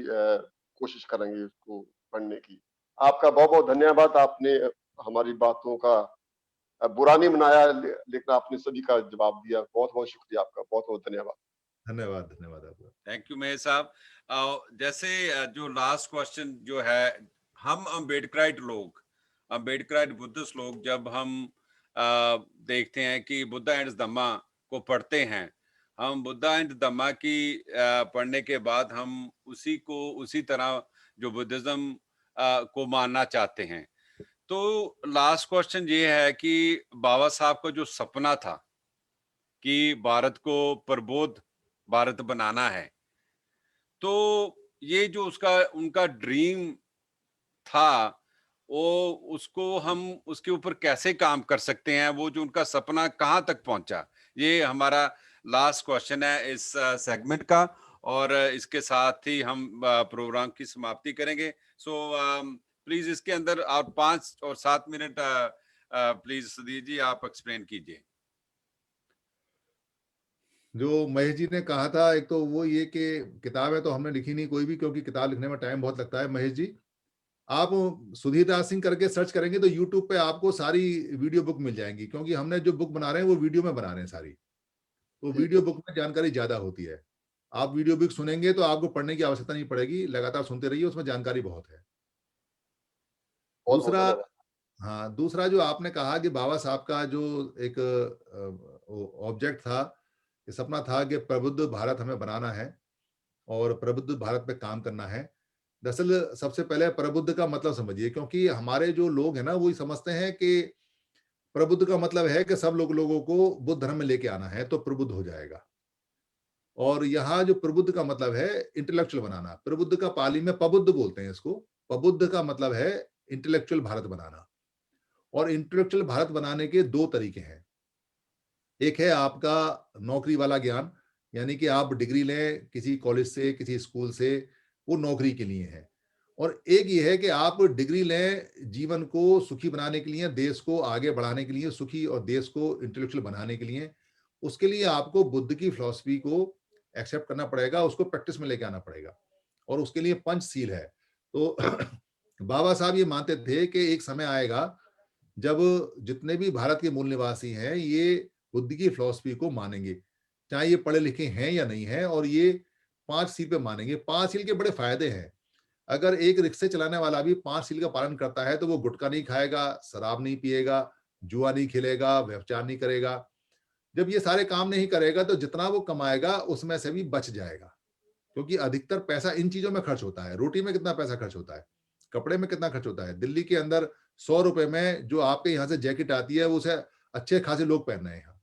कोशिश करेंगे उसको पढ़ने की। आपका बहुत बहुत धन्यवाद, आपने हमारी बातों का बुरा नहीं मनाया, लेकिन आपने सभी का जवाब दिया। बहुत बहुत शुक्रिया आपका, बहुत बहुत धन्यवाद। धन्यवाद, धन्यवाद आपका। थैंक यू महेश साहब। जैसे जो लास्ट क्वेश्चन जो है, हम अम्बेडकराइट लोग, अम्बेडकराइट बुद्धिस्ट लोग, जब हम देखते हैं कि बुद्धा एंड धम्मा को पढ़ते हैं, हम बुद्धा एंड धम्मा की पढ़ने के बाद हम उसी को उसी तरह जो बुद्धिज्म को मानना चाहते हैं। तो लास्ट क्वेश्चन ये है कि बाबा साहब का जो सपना था कि भारत को प्रबुद्ध भारत बनाना है, तो ये जो उसका उनका ड्रीम था, वो उसको हम उसके ऊपर कैसे काम कर सकते हैं, वो जो उनका सपना कहाँ तक पहुंचा, ये हमारा लास्ट क्वेश्चन है इस सेगमेंट का, और इसके साथ ही हम प्रोग्राम की समाप्ति करेंगे। सो प्लीज इसके अंदर आप 5 और 7 मिनट प्लीज सुधीर जी आप एक्सप्लेन कीजिए। जो महेश जी ने कहा था, एक तो वो ये कि किताब है तो हमने लिखी नहीं कोई भी, क्योंकि किताब लिखने में टाइम बहुत लगता है। महेश जी, आप सुधीर राज सिंह करके सर्च करेंगे तो यूट्यूब पे आपको सारी वीडियो बुक मिल जाएंगी, क्योंकि हमने जो बुक बना रहे हैं वो वीडियो में बना रहे हैं सारी, तो ठीक वीडियो है, बुक में जानकारी ज्यादा होती है। आप वीडियो बुक सुनेंगे तो आपको पढ़ने की आवश्यकता नहीं पड़ेगी, लगातार सुनते रहिए, उसमें जानकारी बहुत है। बहुत बहुत दूसरा, धन्यवाद। हाँ, दूसरा जो आपने कहा कि बाबा साहब का जो एक ऑब्जेक्ट था, ये सपना था कि प्रबुद्ध भारत हमें बनाना है और प्रबुद्ध भारत पे काम करना है। दरअसल सबसे पहले प्रबुद्ध का मतलब समझिए, क्योंकि हमारे जो लोग हैं ना वो समझते हैं कि प्रबुद्ध का मतलब है कि सब लोगों को बुद्ध धर्म में लेके आना है तो प्रबुद्ध हो जाएगा। और यहाँ जो प्रबुद्ध का मतलब है इंटेलेक्चुअल बनाना, प्रबुद्ध का पाली में पबुद्ध बोलते हैं इसको। पबुद्ध का मतलब है इंटेलेक्चुअल भारत बनाना। और इंटेलेक्चुअल भारत बनाने के दो तरीके हैं। एक है आपका नौकरी वाला ज्ञान, यानी कि आप डिग्री लें किसी कॉलेज से, किसी स्कूल से, वो नौकरी के लिए है। और एक ये है कि आप डिग्री लें जीवन को सुखी बनाने के लिए, देश को आगे बढ़ाने के लिए, सुखी और देश को इंटेलेक्चुअल बनाने के लिए। उसके लिए आपको बुद्ध की फिलॉसफी को एक्सेप्ट करना पड़ेगा, उसको प्रैक्टिस में लेके आना पड़ेगा और उसके लिए पंचशील है। तो बाबा साहब ये मानते थे कि एक समय आएगा जब जितने भी भारत के मूल निवासी हैं, ये बुद्ध की फिलॉसफी को मानेंगे, चाहे ये पढ़े लिखे हैं या नहीं है, और ये 5 सील पे मानेंगे। 5 सील के बड़े फायदे हैं। अगर एक रिक्शे चलाने वाला भी 5 सील का पालन करता है, तो वो गुटखा नहीं खाएगा, शराब नहीं पिएगा, जुआ नहीं खेलेगा, व्यभिचार नहीं करेगा। जब ये सारे काम नहीं करेगा, तो जितना वो कमाएगा, उसमें से भी बच जाएगा। क्योंकि अधिकतर पैसा इन चीज़ों में खर्च होता है। रोटी में कितना पैसा खर्च होता है, कपड़े में कितना खर्च होता है। दिल्ली के अंदर ₹100 में जो आपके यहाँ से जैकेट आती है, वो उसे अच्छे खासे लोग पहन रहे हैं यहाँ।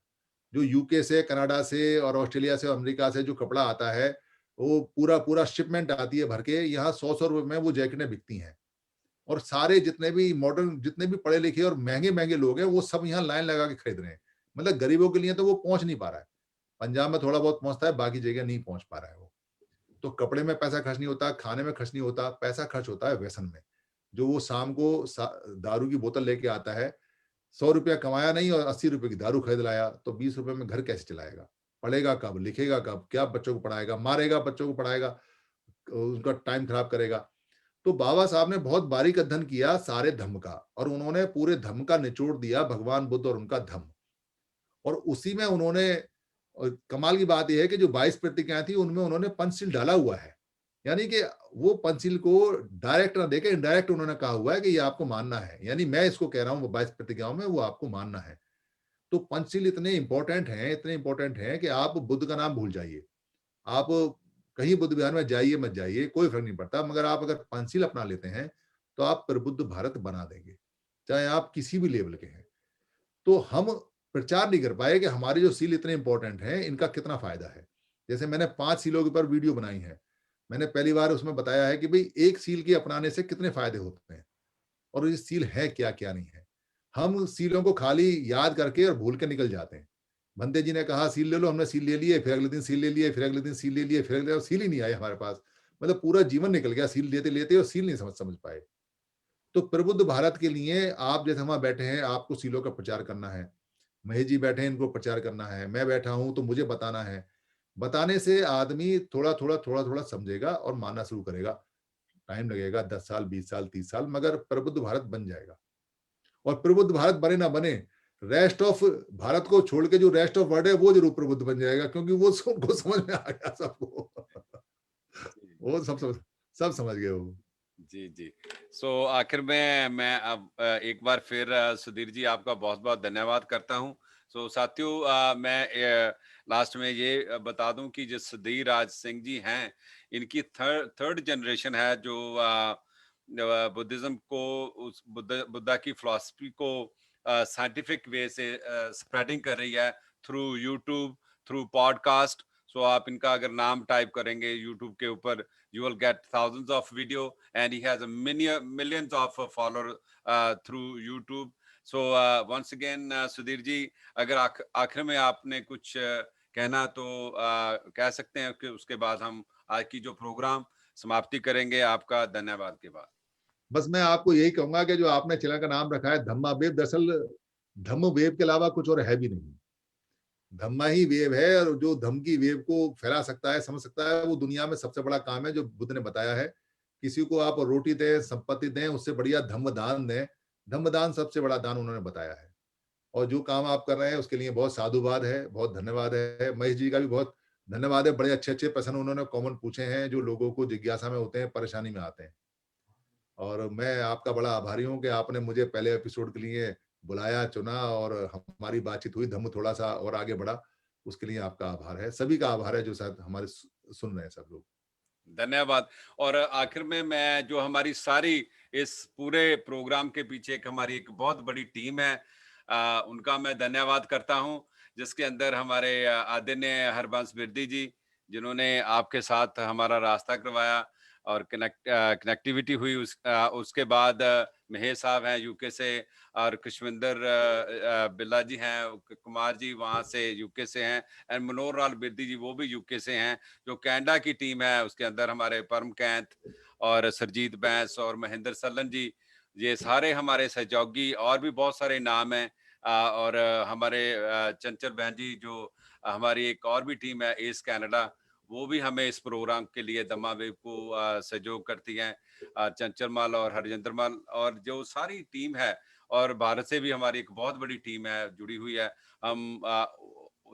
जो यूके से, कनाडा से और ऑस्ट्रेलिया से, अमेरिका से जो कपड़ा आता है, वो पूरा शिपमेंट आती है भर के, यहाँ ₹100 में वो जैकेटें बिकती हैं। और सारे जितने भी मॉडर्न, जितने भी पढ़े लिखे और महंगे-महंगे लोग हैं, वो सब यहाँ लाइन लगा के खरीद रहे हैं। मतलब गरीबों के लिए तो वो पहुँच नहीं पा रहा है। पंजाब में थोड़ा बहुत पहुँचता है, बाकी जगह नहीं पहुँच पा रहा है वो। तो कपड़े में पैसा खर्च नहीं होता, खाने में खर्च नहीं होता, पैसा खर्च होता है व्यसन में। जो वो शाम को दारू की बोतल लेके आता है, ₹100 कमाया नहीं और ₹80 की दारू खरीद लाया, तो ₹20 में घर कैसे चलाएगा? पढ़ेगा कब? लिखेगा कब? क्या बच्चों को पढ़ाएगा? मारेगा बच्चों को, पढ़ाएगा, उनका टाइम खराब करेगा। तो बाबा साहब ने बहुत बारीक अध्ययन किया सारे धम्म का, और उन्होंने पूरे धम्म का निचोड़ दिया भगवान बुद्ध और उनका धम्म। और उसी में उन्होंने, कमाल की बात ये है कि जो 22 प्रतिज्ञाएँ थी, उनमें उन्होंने पंचशील डाला हुआ है। यानी कि वो पंचशील को डायरेक्ट ना देके इनडायरेक्ट उन्होंने कहा हुआ है कि ये आपको मानना है। यानी मैं इसको कह रहा हूँ, वो 22 प्रतिज्ञाओं में वो आपको मानना है। तो पंचशील इतने इम्पोर्टेंट हैं कि आप बुद्ध का नाम भूल जाइए। आप कहीं बुद्ध विहार में जाइए मत जाइए, कोई फ़र्क नहीं पड़ता, मगर आप अगर पंचशील अपना लेते हैं, तो आप प्रबुद्ध भारत बना देंगे, चाहे आप किसी भी लेवल के हैं। तो हम प्रचार नहीं कर पाए कि हमारे जो सील इतने इंपॉर्टेंट हैं, इनका कितना फ़ायदा है। जैसे मैंने 5 सीलों के ऊपर वीडियो बनाई है। मैंने पहली बार उसमें बताया है कि भई एक सील के अपनाने से कितने फ़ायदे होते हैं और ये सील है क्या, क्या नहीं है। हम सीलों को खाली याद करके और भूल के निकल जाते हैं। बंदे जी ने कहा सील ले लो, हमने सील ले लिए, फिर अगले दिन सील ले लिए, फिर अगले दिन सील ले लिए, फिर अगले दिन सील ही नहीं आई हमारे पास। मतलब पूरा जीवन निकल गया सील लेते-लेते और सील नहीं समझ पाए। तो प्रबुद्ध भारत के लिए आप जैसे वहाँ बैठे हैं, आपको सीलों का प्रचार करना है। महेश जी बैठे हैं, इनको प्रचार करना है। मैं बैठा हूँ, तो मुझे बताना है। बताने से आदमी थोड़ा-थोड़ा, थोड़ा-थोड़ा समझेगा और मानना शुरू करेगा। टाइम लगेगा 10 साल, 20 साल, 30 साल, मगर प्रबुद्ध भारत बन जाएगा। और प्रबुद्ध भारत बने ना बने, रेस्ट ऑफ भारत को छोड़ के जो रेस्ट ऑफ वर्ल्ड है, वो ज़रूर प्रबुद्ध बन जाएगा, क्योंकि वो उनको समझ में आ गया सबको। वो सब समझ गए वो। जी, जी। सो आखिर में मैं अब एक बार फिर सुधीर जी आपका बहुत-बहुत धन्यवाद करता हूँ। सो साथियों मैं लास्ट में ये बता दूँ कि जो सुधीर राज सिंह जी हैं, इनकी थर्ड जनरेशन है जो बुद्धिज़्म को उस बुद्धा की फिलॉसफी को साइंटिफिक वे से स्प्रेडिंग कर रही है थ्रू यूट्यूब, थ्रू पॉडकास्ट। सो आप इनका अगर नाम टाइप करेंगे यूट्यूब के ऊपर, you will get thousands of video and he has a millions of followers through YouTube. So once again Sudhir ji, अगर आखिर में आपने कुछ कहना तो कह सकते हैं कि उसके बाद हम आज की जो प्रोग्राम समाप्ति करेंगे आपका धन्यवाद के बाद। बस मैं आपको यही कहूँगा कि जो आपने चैनल का नाम रखा है धम्मा वेव, दरअसल धम्म वेव के अलावा कुछ और है भी नहीं। धम्मा ही वेव है, और जो धम्म की वेव को फैला सकता है, समझ सकता है, वो दुनिया में सबसे बड़ा काम है जो बुद्ध ने बताया है। किसी को आप रोटी दें, संपत्ति दें, उससे बढ़िया धम्म दान दें। धम्म दान सबसे बड़ा दान उन्होंने बताया है। और जो काम आप कर रहे हैं उसके लिए बहुत साधुवाद है, बहुत धन्यवाद है। महेश जी का भी बहुत धन्यवाद है। बड़े अच्छे-अच्छे प्रश्न उन्होंने कॉमन पूछे हैं जो लोगों को जिज्ञासा में होते हैं, परेशानी में आते हैं। और मैं आपका बड़ा आभारी हूँ कि आपने मुझे पहले एपिसोड के लिए बुलाया, चुना और हमारी बातचीत हुई, धम्म थोड़ा-सा और आगे बढ़ा। उसके लिए आपका आभार है। सभी का आभार है जो शायद हमारे सुन रहे हैं सब लोग। धन्यवाद। और आखिर में मैं जो हमारी सारी इस पूरे प्रोग्राम के पीछे एक हमारी एक बहुत बड़ी टीम है उनका मैं धन्यवाद करता हूं, जिसके अंदर हमारे आदरणीय हरबंस बिरदी जी, जिन्होंने आपके साथ हमारा रास्ता करवाया और कनेक्टिविटी हुई उसके बाद महेश साहब हैं यूके से, और कृष्णविंदर बिल्ला जी हैं, कुमार जी वहाँ से यूके से हैं, एंड मनोहर लाल बिरदी जी वो भी यूके से हैं। जो कनाडा की टीम है उसके अंदर हमारे परम कैंथ और सरजीत बैंस और महेंद्र सल्लन जी, ये सारे हमारे सहयोगी, और भी बहुत सारे नाम हैं। और हमारे चंचल बहन जी जो हमारी एक और भी टीम है एस कनाडा, वो भी हमें इस प्रोग्राम के लिए दम्मा वेव को सहयोग करती हैं। चंचल माल और हरजिंदर माल और जो सारी टीम है, और भारत से भी हमारी एक बहुत बड़ी टीम है जुड़ी हुई है। हम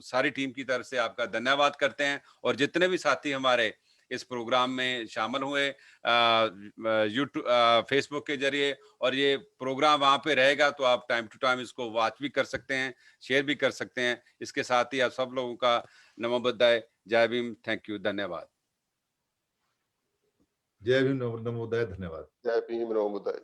सारी टीम की तरफ से आपका धन्यवाद करते हैं। और जितने भी साथी हमारे इस प्रोग्राम में शामिल हुए यूट्यूब फेसबुक के जरिए, और ये प्रोग्राम वहाँ पे रहेगा तो आप टाइम टू टाइम इसको वॉच भी कर सकते हैं, शेयर भी कर सकते हैं। इसके साथ ही आप सब लोगों का नमो बुद्धाय, जय भीम, थैंक यू, धन्यवाद। जय भीम, नमो बुद्धाय, धन्यवाद। जय भीम, नमो बुद्धाय।